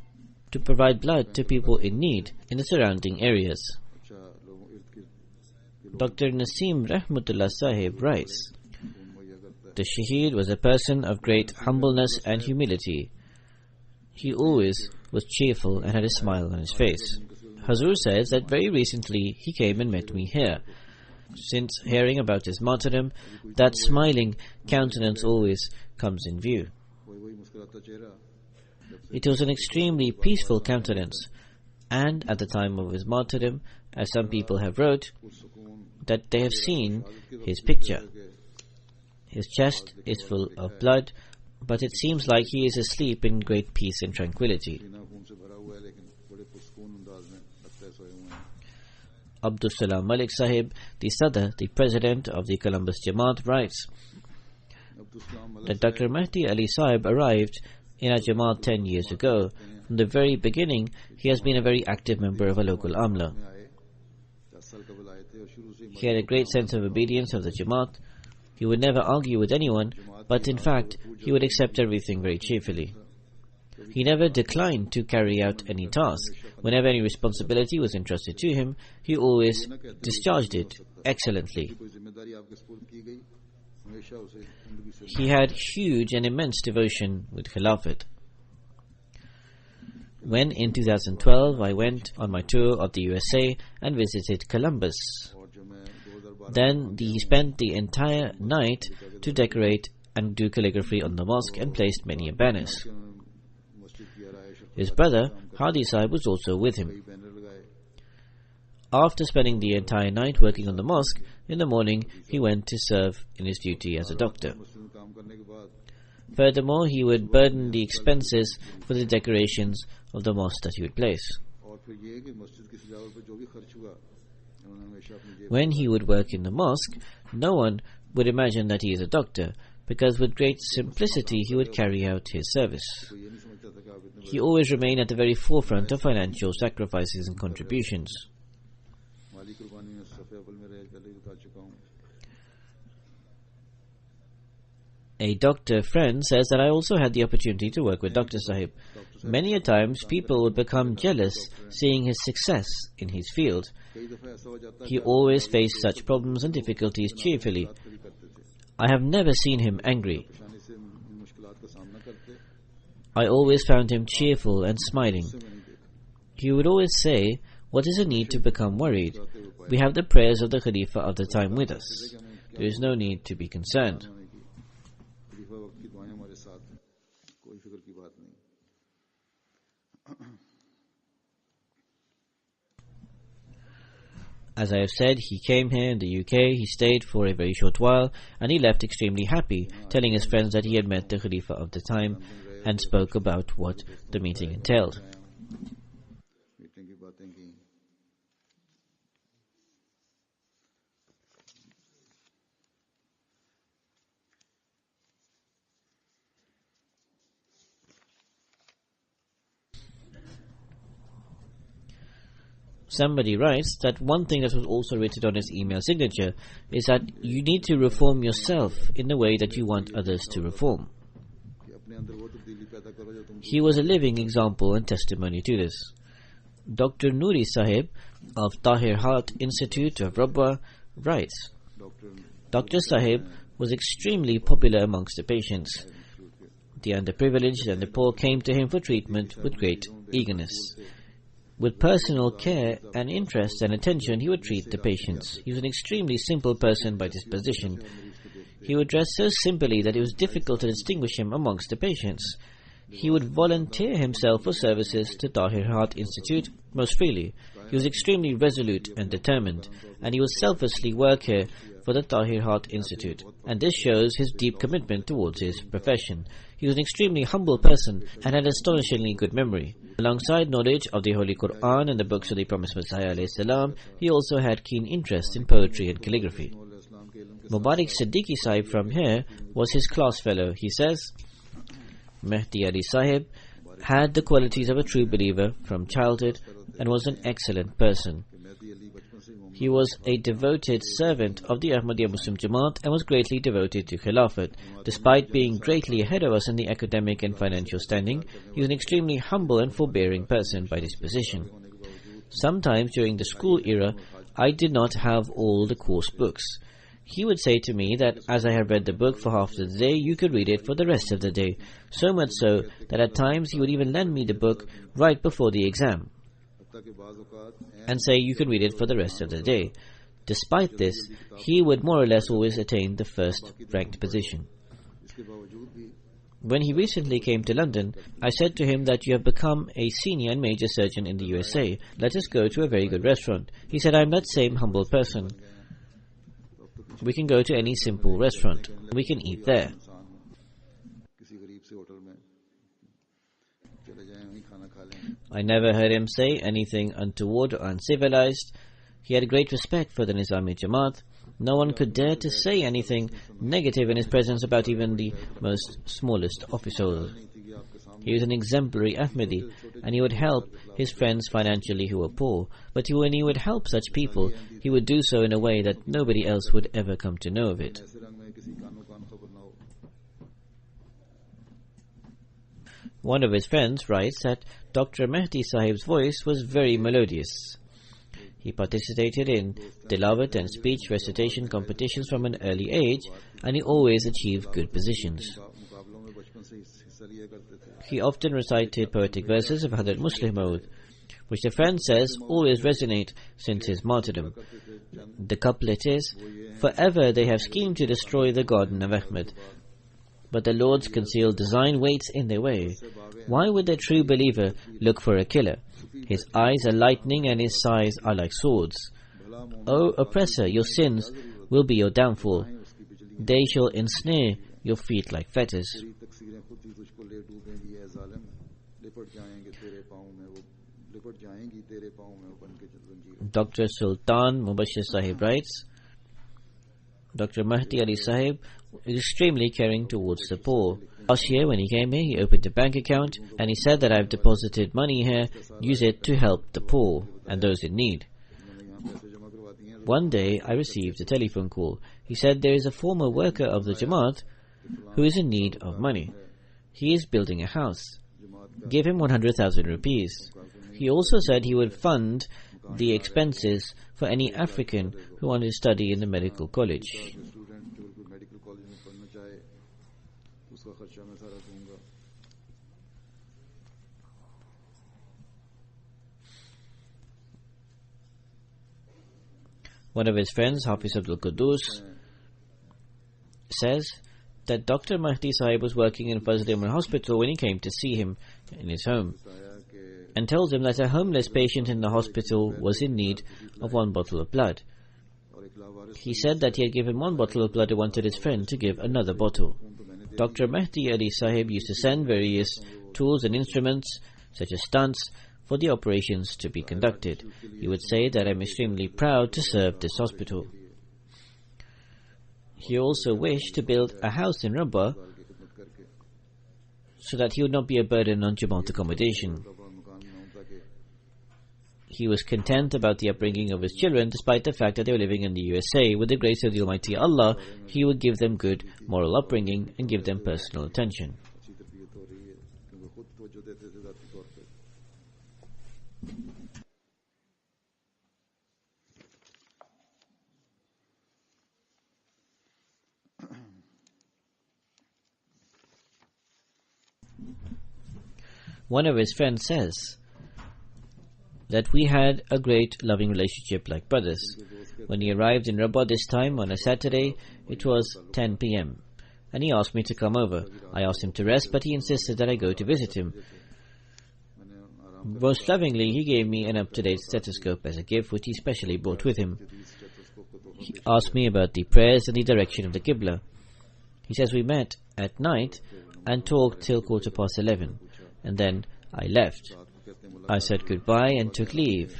to provide blood to people in need in the surrounding areas. अच्छा लोगों इर्द गिर्द Dr. Naseem Rahmatullah Sahib writes, मुहैया करता है। the Shaheed was a person of great humbleness and humility. He always was cheerful and had a smile on his face. Hazur says that very recently he came and met me here. Since hearing about his martyrdom, that smiling countenance always comes in view. वही मुस्कुराता चेहरा It was an extremely peaceful countenance, and at the time of his martyrdom, as some people have wrote, पुरसुकून that they have seen his picture. His chest is full of blood, but it seems like he is asleep in great peace and tranquility. सीना खून से भरा हुआ है लेकिन बड़े पुरसुकून अंदाज में लगता है सोए हुए हैं। Abdul Salam Malik Sahib, the Sadr, the president of the Columbus Jamaat, writes Abdul Salam Malik that Dr. Mehdi Ali Sahib arrived in our Jamaat 10 years ago. From the very beginning, he has been a very active member of a local Amla. में आए 10 साल कबल आए थे और शुरू से ही He had a great sense of obedience of the Jamaat. He would never argue with anyone, but in fact, he would accept everything very cheerfully. He never declined to carry out any task. Whenever any responsibility was entrusted to him, he always discharged it excellently. कोई जिम्मेदारी आपके स्पूर्द की गई हमेशा उसे जिंदगी से He had huge and immense devotion with Khilafat. When in 2012 I went on my tour of the USA and visited Columbus, और जो मैं 2012 then he spent the entire night to decorate and do calligraphy on the mosque and placed many banners. में मस्जिद की आराइश और His brother, Hadi Sahib, was also with him. कई banner लगाए। After spending the entire night working on the mosque, in the morning he went to serve in his duty as a doctor. मस्जिद में काम करने के बाद Furthermore, he would burden the expenses for the decorations of the mosque that he would place. और फिर ये कि मस्जिद की सजावट पर जो भी खर्च हुआ उन्होंने हमेशा अपनी जेब When he would work in the mosque, no one would imagine that he is a doctor, because with great simplicity he would carry out his service. को ये नहीं समझता था कि आप इतने He always remained at the very forefront of financial sacrifices and contributions. माली कुर्बानी में सफ़े अव्वल में रहे पहले भी बता चुका हूँ। A doctor friend says that I also had the opportunity to work with Dr. Sahib. Many a times people would become jealous seeing his success in his field. कई दफ़ा ऐसा हो जाता है He always faced such problems and difficulties cheerfully. खड़ी करते थे I have never seen him angry. परेशानी से इन मुश्किलात का सामना करते I always found him cheerful and smiling. उससे मैं नहीं देखा He would always say, "What is the need to become worried? We have the prayers of the Khalifa of the time with us. There is no need to be concerned." उन्होंने की खलीफा वक्त की दुआएं हमारे साथ हैं कोई फिक्र की बात नहीं। As I have said, he came here in the UK, he stayed for a very short while, and he left extremely happy, telling his friends that he had met the Khalifa of the time and spoke about what the meeting entailed. Meeting की बातें की. Somebody writes that one thing that was also written on his email signature is that you need to reform yourself in the way that you want others to reform. कि अपने अंदर वो तब्दीली पैदा करो जो तुम. He was a living example and testimony to this. Dr. Nuri Sahib of Tahir Heart Institute of Rabwa writes, Dr. Sahib was extremely popular amongst the patients. The underprivileged and the poor came to him for treatment with great eagerness. With personal care and interest and attention, he would treat the patients. He was an extremely simple person by disposition. He would dress so simply that it was difficult to distinguish him amongst the patients. He would volunteer himself for services to Tahir Heart Institute most freely. He was extremely resolute and determined, and he would selflessly work here for the Tahir Heart Institute, and this shows his deep commitment towards his profession. He was an extremely humble person and had astonishingly good memory. Alongside knowledge of the Holy Quran and the books of the Promised Messiah ﷺ, he also had keen interest in poetry and calligraphy. Mubarak Siddiqui Sahib from here was his class fellow. He says, Mehdi Ali Sahib had the qualities of a true believer from childhood and was an excellent person. He was a devoted servant of the Ahmadiyya Muslim Jamaat and was greatly devoted to Khilafat. Despite being greatly ahead of us in the academic and financial standing, he was an extremely humble and forbearing person by disposition. Sometimes during the school era, I did not have all the course books. He would say to me that as I had read the book for half the day, you could read it for the rest of the day. So much so that at times he would even lend me the book right before the exam and say you can read it for the rest of the day. Despite this, he would more or less always attain the first ranked position. When he recently came to London, I said to him that you have become a senior and major surgeon in the USA. Let us go to a very good restaurant. He said, I am that same humble person. We can go to any simple restaurant. We can eat there. I never heard him say anything untoward or uncivilized. He had great respect for the Nizami Jamaat. No one could dare to say anything negative in his presence about even the most smallest officer. He was an exemplary Ahmadi, and he would help his friends financially who were poor. But when he would help such people, he would do so in a way that nobody else would ever come to know of it. One of his friends writes that Dr. Mehdi Sahib's voice was very melodious. He participated in tilawat and speech recitation competitions from an early age, and he always achieved good positions. He often recited poetic verses of Hazrat Muslih Maud, which the friend says always resonate since his martyrdom. The couplet is, forever they have schemed to destroy the garden of Ahmad, but the Lord's concealed design waits in their way. Why would the true believer look for a killer? His eyes are lightning and his sighs are like swords. O oppressor, your sins will be your downfall. They shall ensnare your feet like fetters. Dr. Sultan Mubashir Sahib writes, Dr. Mehdi Ali Sahib is extremely caring towards the poor. Last year when he came here, he opened a bank account and he said that I've deposited money here, use it to help the poor and those in need. One day I received a telephone call. He said there is a former worker of the Jamaat who is in need of money. He is building a house. Give him 100,000 rupees. He also said he would fund the expenses for any African who wanted to study in the medical college. One of his friends, Hafiz Abdul Quddus, says that Dr. Mehdi Sahib was working in Fazl Imran Hospital when he came to see him in his home, and tells him that a homeless patient in the hospital was in need of 1 bottle of blood. He said that he had given 1 bottle of blood and wanted his friend to give another bottle. Dr. Mehdi Ali Sahib used to send various tools and instruments, such as stunts, for the operations to be conducted. He would say that I'm extremely proud to serve this hospital. He also wished to build a house in Rabba so that he would not be a burden on Jamaat accommodation. He was content about the upbringing of his children, despite the fact that they were living in the USA. With the grace of the Almighty Allah, he would give them good moral upbringing and give them personal attention. One of his friends says that we had a great loving relationship like brothers. When he arrived in Rabba this time on a Saturday, it was 10 p.m. and he asked me to come over. I asked him to rest, but he insisted that I go to visit him. Most lovingly, he gave me an up-to-date stethoscope as a gift, which he specially brought with him. He asked me about the prayers and the direction of the Qibla. He says we met at night and talked till 11:15, and then I left. I said goodbye and took leave.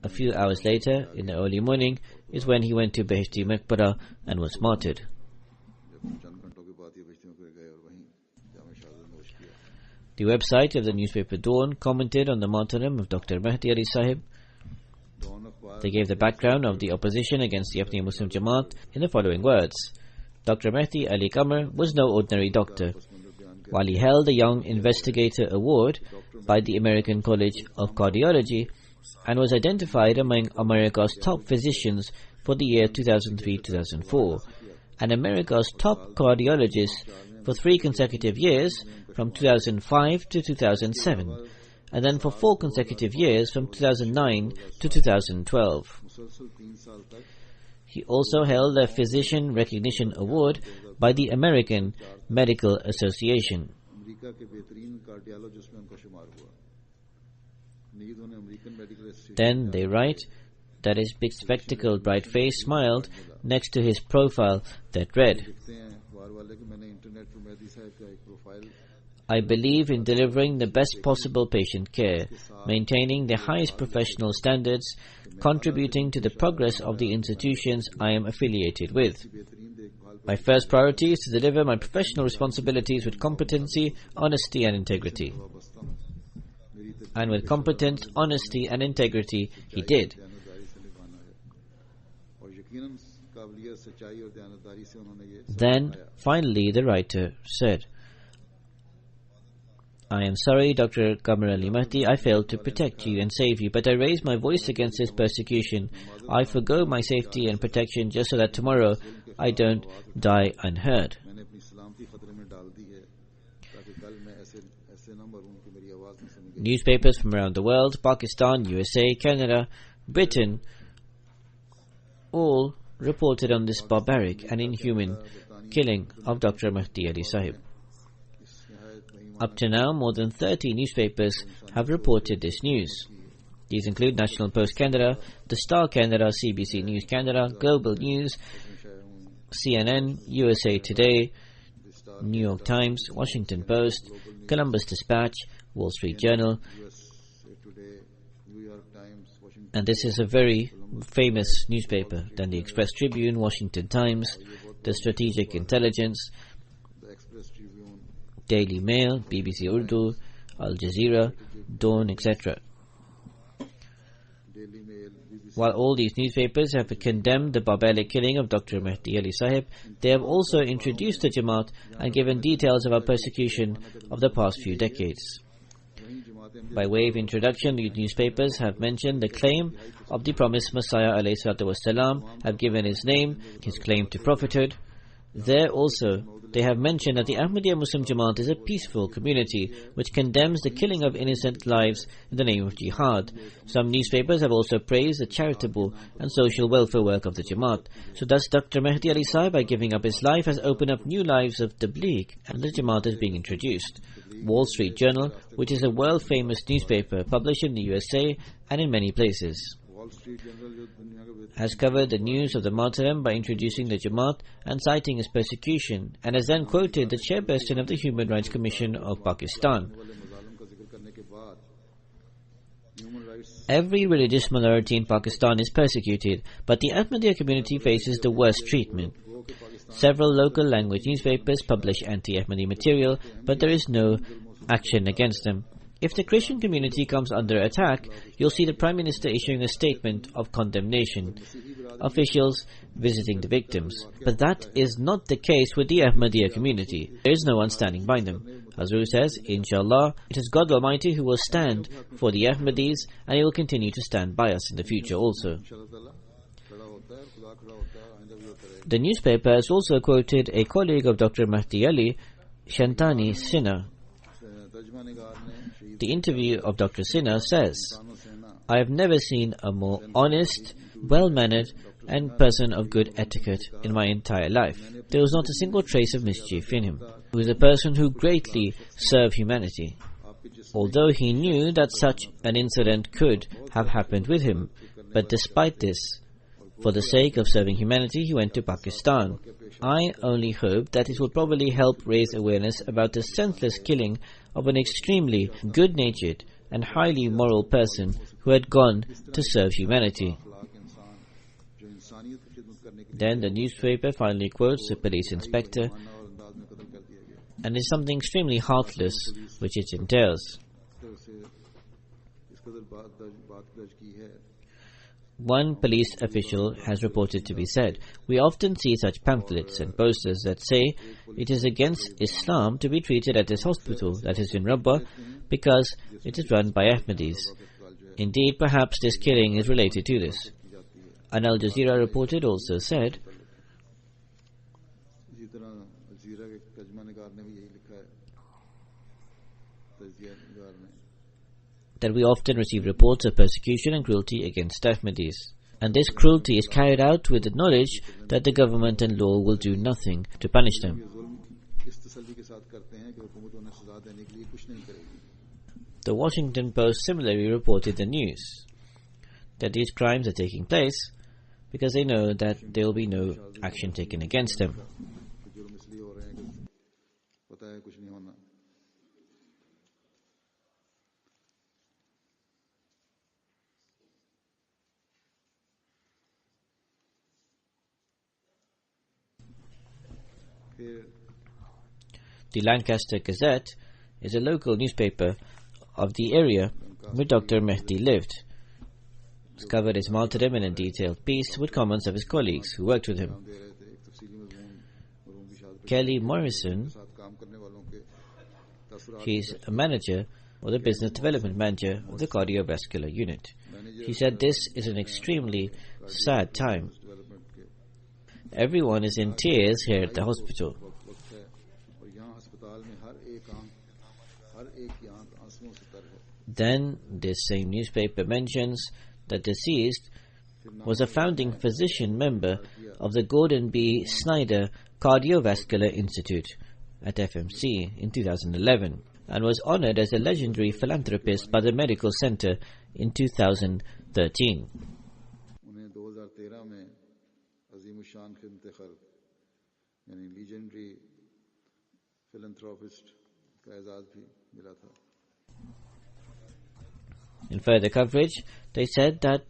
A few hours later, in the early morning, is when he went to Beheshti Maqbara and was martyred. The website of the newspaper Dawn commented on the martyrdom of Dr. Mehdi Ali Sahib. They gave the background of the opposition against the Ahmadiyya Muslim Jamaat in the following words. Dr. Mehdi Ali Qamar was no ordinary doctor. While he held the Young Investigator Award by the American College of Cardiology and was identified among America's top physicians for the year 2003-2004, and America's top cardiologist for 3 consecutive years from 2005 to 2007, and then for 4 consecutive years from 2009 to 2012. He also held a Physician Recognition Award by the American Medical Association. Then they write that his big spectacled bright face smiled next to his profile that read, I believe in delivering the best possible patient care, maintaining the highest professional standards, contributing to the progress of the institutions I am affiliated with. My first priority is to deliver my professional responsibilities with competency, honesty and integrity. And with competence, honesty and integrity, he did. Then, finally, the writer said, I am sorry, Dr. Qamar Ali Mehdi, I failed to protect you and save you, but I raised my voice against this persecution. I forgo my safety and protection just so that tomorrow I don't die unhurt. Newspapers from around the world, Pakistan, USA, Canada, Britain, all reported on this barbaric and inhuman killing of Dr. Mehdi Ali Sahib. Up to now, more than 30 newspapers have reported this news. These include National Post Canada, The Star Canada, CBC News Canada, Global News, CNN, USA Today, New York Times, Washington Post, Columbus Dispatch, Wall Street Journal, and this is a very famous newspaper. Then the Express Tribune, Washington Times, The Strategic Intelligence, Daily Mail, BBC Urdu, Al Jazeera, Dawn, etc. While all these newspapers have condemned the barbaric killing of Dr. Mehdi Ali Sahib, they have also introduced the Jamaat and given details of our persecution of the past few decades. By way of introduction, these newspapers have mentioned the claim of the promised Messiah ﷺ, have given his name, his claim to prophethood. There also, they have mentioned that the Ahmadiyya Muslim Jamaat is a peaceful community which condemns the killing of innocent lives in the name of jihad. Some newspapers have also praised the charitable and social welfare work of the Jamaat. So thus Dr. Mehdi Ali Sahib, by giving up his life, has opened up new lives of Tabligh, and the Jamaat is being introduced. Wall Street Journal, which is a world-famous newspaper published in the USA and in many places. has covered the news of the martyrdom by introducing the Jamaat and citing its persecution, and has then quoted the chairperson of the Human Rights Commission of Pakistan. Every religious minority in Pakistan is persecuted, but the Ahmadiyya community faces the worst treatment. Several local language newspapers publish anti-Ahmadi material, but there is no action against them. If the Christian community comes under attack, you'll see the Prime Minister issuing a statement of condemnation, officials visiting the victims. But that is not the case with the Ahmadiyya community. There is no one standing by them. Hazur says, Inshallah, it is God Almighty who will stand for the Ahmadis, and He will continue to stand by us in the future also. The newspaper has also quoted a colleague of Dr. Mahdi Ali, Shantani Sinha. The interview of Dr. Sinha says, I have never seen a more honest, well-mannered and person of good etiquette in my entire life. There was not a single trace of mischief in him. He was a person who greatly served humanity. Although he knew that such an incident could have happened with him, but despite this, for the sake of serving humanity, he went to Pakistan. I only hope that it will probably help raise awareness about the senseless killing of an extremely good-natured and highly moral person who had gone to serve humanity. Then the newspaper finally quotes a police inspector, and is something extremely heartless which it entails. One police official has reported to be said, we often see such pamphlets and posters that say it is against Islam to be treated at this hospital, that is in Rabwa, because it is run by Ahmadis. Indeed, perhaps this killing is related to this. An Al Jazeera reported also said, that we often receive reports of persecution and cruelty against Ahmadis. And this cruelty is carried out with the knowledge that the government and law will do nothing to punish them. The Washington Post similarly reported the news that these crimes are taking place because they know that there will be no action taken against them. The Lancaster Gazette is a local newspaper of the area where Dr. Mehdi lived. It's covered his martyrdom in a detailed piece with comments of his colleagues who worked with him. Kelly Morrison, she's a manager or the business development manager of the cardiovascular unit. She said this is an extremely sad time. Everyone is in tears here at the hospital. Then this same newspaper mentions that deceased was a founding physician member of the Gordon B. Snyder Cardiovascular Institute at FMC in 2011 and was honored as a legendary philanthropist by the Medical Center in 2013. In further coverage, they said that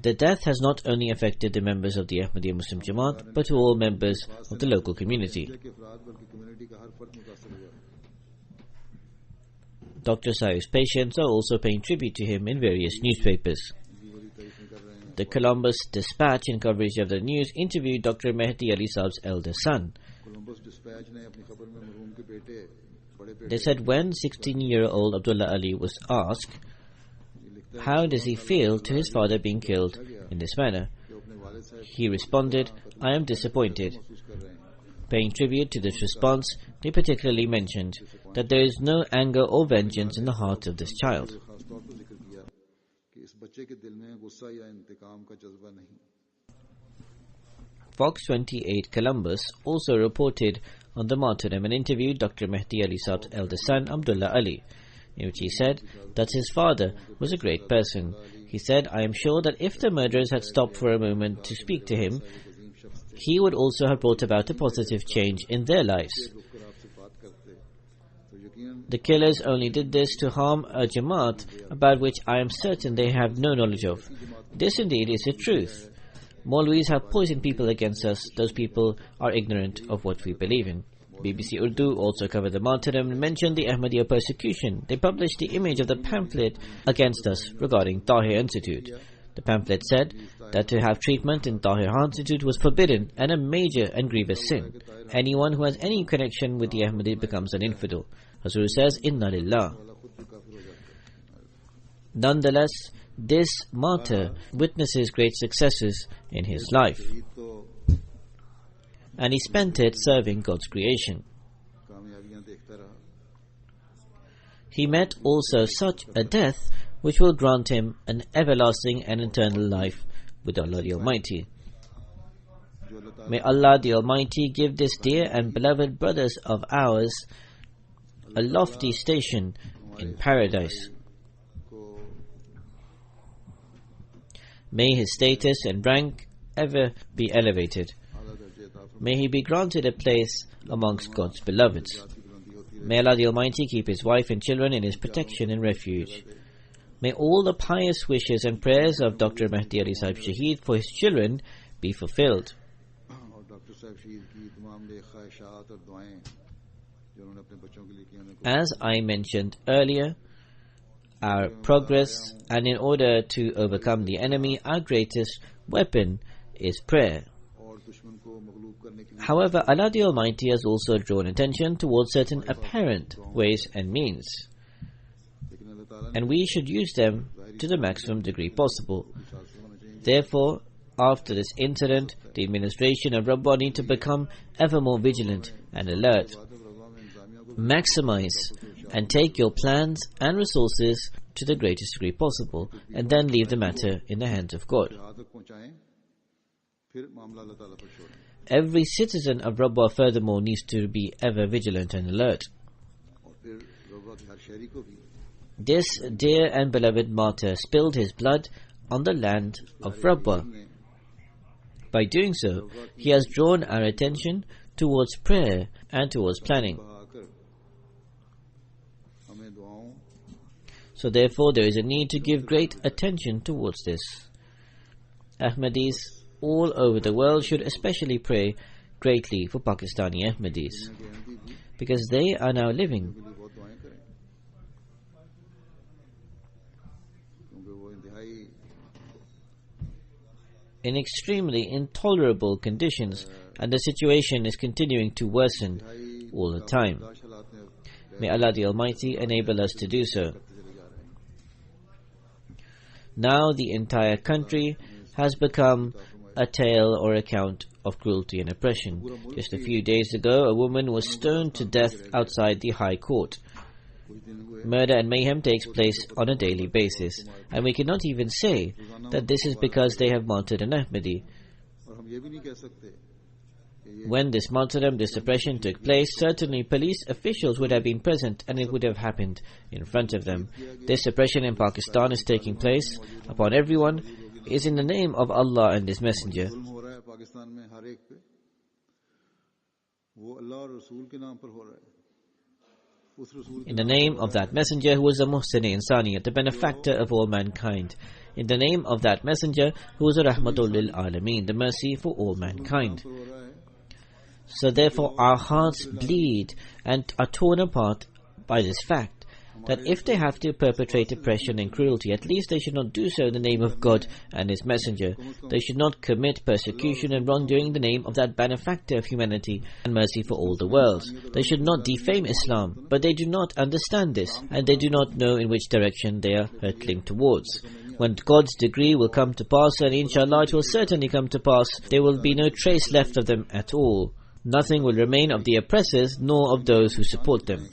the death has not only affected the members of the Ahmadiyya Muslim Jamaat, but all members of the local community. Dr. Sayu's patients are also paying tribute to him in various newspapers. The Columbus Dispatch, in coverage of the news, interviewed Dr. Mehdi Ali Saab's elder son. They said when 16-year-old Abdullah Ali was asked, how does he feel to his father being killed in this manner? He responded, I am disappointed. Paying tribute to this response, they particularly mentioned that there is no anger or vengeance in the heart of this child. Fox 28 Columbus also reported on the martyrdom and interviewed Dr. Mehdi Ali Saab's elder son Abdullah Ali, in which he said that his father was a great person. He said, I am sure that if the murderers had stopped for a moment to speak to him, he would also have brought about a positive change in their lives. The killers only did this to harm a Jamaat about which I am certain they have no knowledge of. This indeed is the truth. Maulvis have poisoned people against us. Those people are ignorant of what we believe in. BBC Urdu also covered the martyrdom and mentioned the Ahmadiyya persecution. They published the image of the pamphlet against us regarding Tahir Institute. The pamphlet said that to have treatment in Tahir Institute was forbidden and a major and grievous sin. Anyone who has any connection with the Ahmadi becomes an infidel. Hazur says, Inna Lillah. Nonetheless, this martyr witnesses great successes in his life, and he spent it serving God's creation. He met also such a death which will grant him an everlasting and eternal life with Allah the Almighty. May Allah the Almighty give this dear and beloved brothers of ours a lofty station in paradise. May his status and rank ever be elevated. May he be granted a place amongst God's beloveds. May Allah the Almighty keep his wife and children in his protection and refuge. May all the pious wishes and prayers of Dr. Mahdi Ali Sahib Shaheed for his children be fulfilled. As I mentioned earlier, our progress, and in order to overcome the enemy, our greatest weapon is prayer. However, Allah the Almighty has also drawn attention towards certain apparent ways and means, and we should use them to the maximum degree possible. Therefore, after this incident, the administration of Rabbah need to become ever more vigilant and alert. Maximize and take your plans and resources to the greatest degree possible, and then leave the matter in the hands of God. Every citizen of Rabbah furthermore needs to be ever vigilant and alert. This dear and beloved martyr spilled his blood on the land of Rabbah. By doing so, he has drawn our attention towards prayer and towards planning. So therefore there is a need to give great attention towards this. Ahmadis all over the world should especially pray greatly for Pakistani Ahmadis, because they are now living in extremely intolerable conditions, and the situation is continuing to worsen all the time. May Allah the Almighty enable us to do so. Now the entire country has become a tale or account of cruelty and oppression. Just a few days ago, a woman was stoned to death outside the High Court. Murder and mayhem takes place on a daily basis, and we cannot even say that this is because they have martyred an Ahmadi. When this martyrdom, this oppression took place, certainly police officials would have been present and it would have happened in front of them. This oppression in Pakistan is taking place upon everyone, is in the name of Allah and His Messenger. In the name of that Messenger who was a Muhsin-e Insaniyat, the benefactor of all mankind. In the name of that Messenger who was a Rahmatul lil Alameen, the mercy for all mankind. So therefore our hearts bleed and are torn apart by this fact, that if they have to perpetrate oppression and cruelty, at least they should not do so in the name of God and His Messenger. They should not commit persecution and wrongdoing in the name of that benefactor of humanity and mercy for all the worlds. They should not defame Islam, but they do not understand this, and they do not know in which direction they are hurtling towards. When God's decree will come to pass, and inshallah it will certainly come to pass, there will be no trace left of them at all. Nothing will remain of the oppressors, nor of those who support them.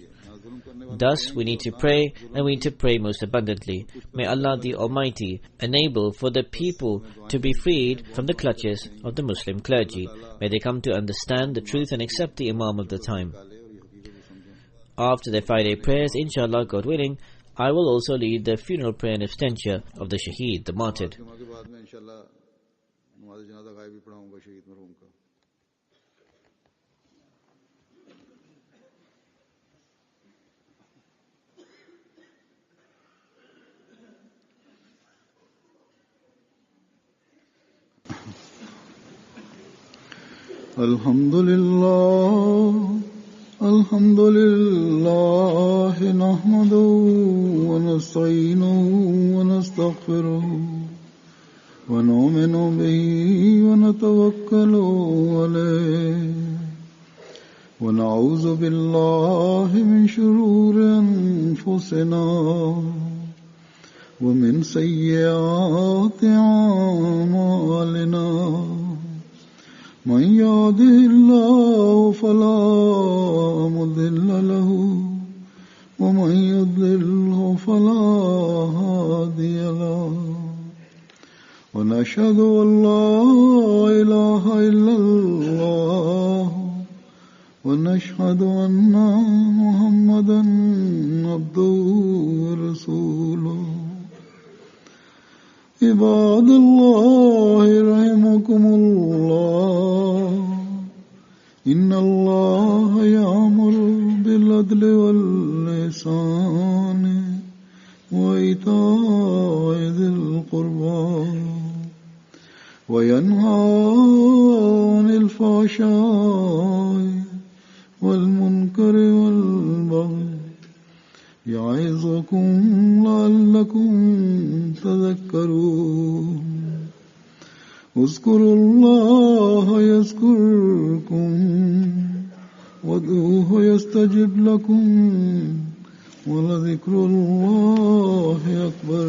Thus, we need to pray, and we need to pray most abundantly. May Allah the Almighty enable for the people to be freed from the clutches of the Muslim clergy. May they come to understand the truth and accept the Imam of the time. After their Friday prayers, inshallah, God willing, I will also lead the funeral prayer and abstention of the shaheed, the martyred. जुमा के बाद में इंशाल्लाह नमाज जनाजा गायब भी पढ़ाऊंगा शहीद मरहूम का. الحمد لله نحمده ونستعينه ونستغفره ونؤمن به ونتوكل عليه ونعوذ بالله من شرور أنفسنا ومن سيئات أعمالنا من يهده الله فلا مضل له ومن يضلله فلا هادي له ونشهد أن لا إله إلا الله ونشهد أن محمدا عبده ورسوله. عباد الله رحمكم الله إن الله يأمر بالعدل والإحسان وإيتاء ذي القربى وينهى عن الفحشاء والمنكر والبغي يعظكم لعلكم تذكرون. اذكروا الله يذكركم وادعوه يستجب لكم ولذكر الله أكبر.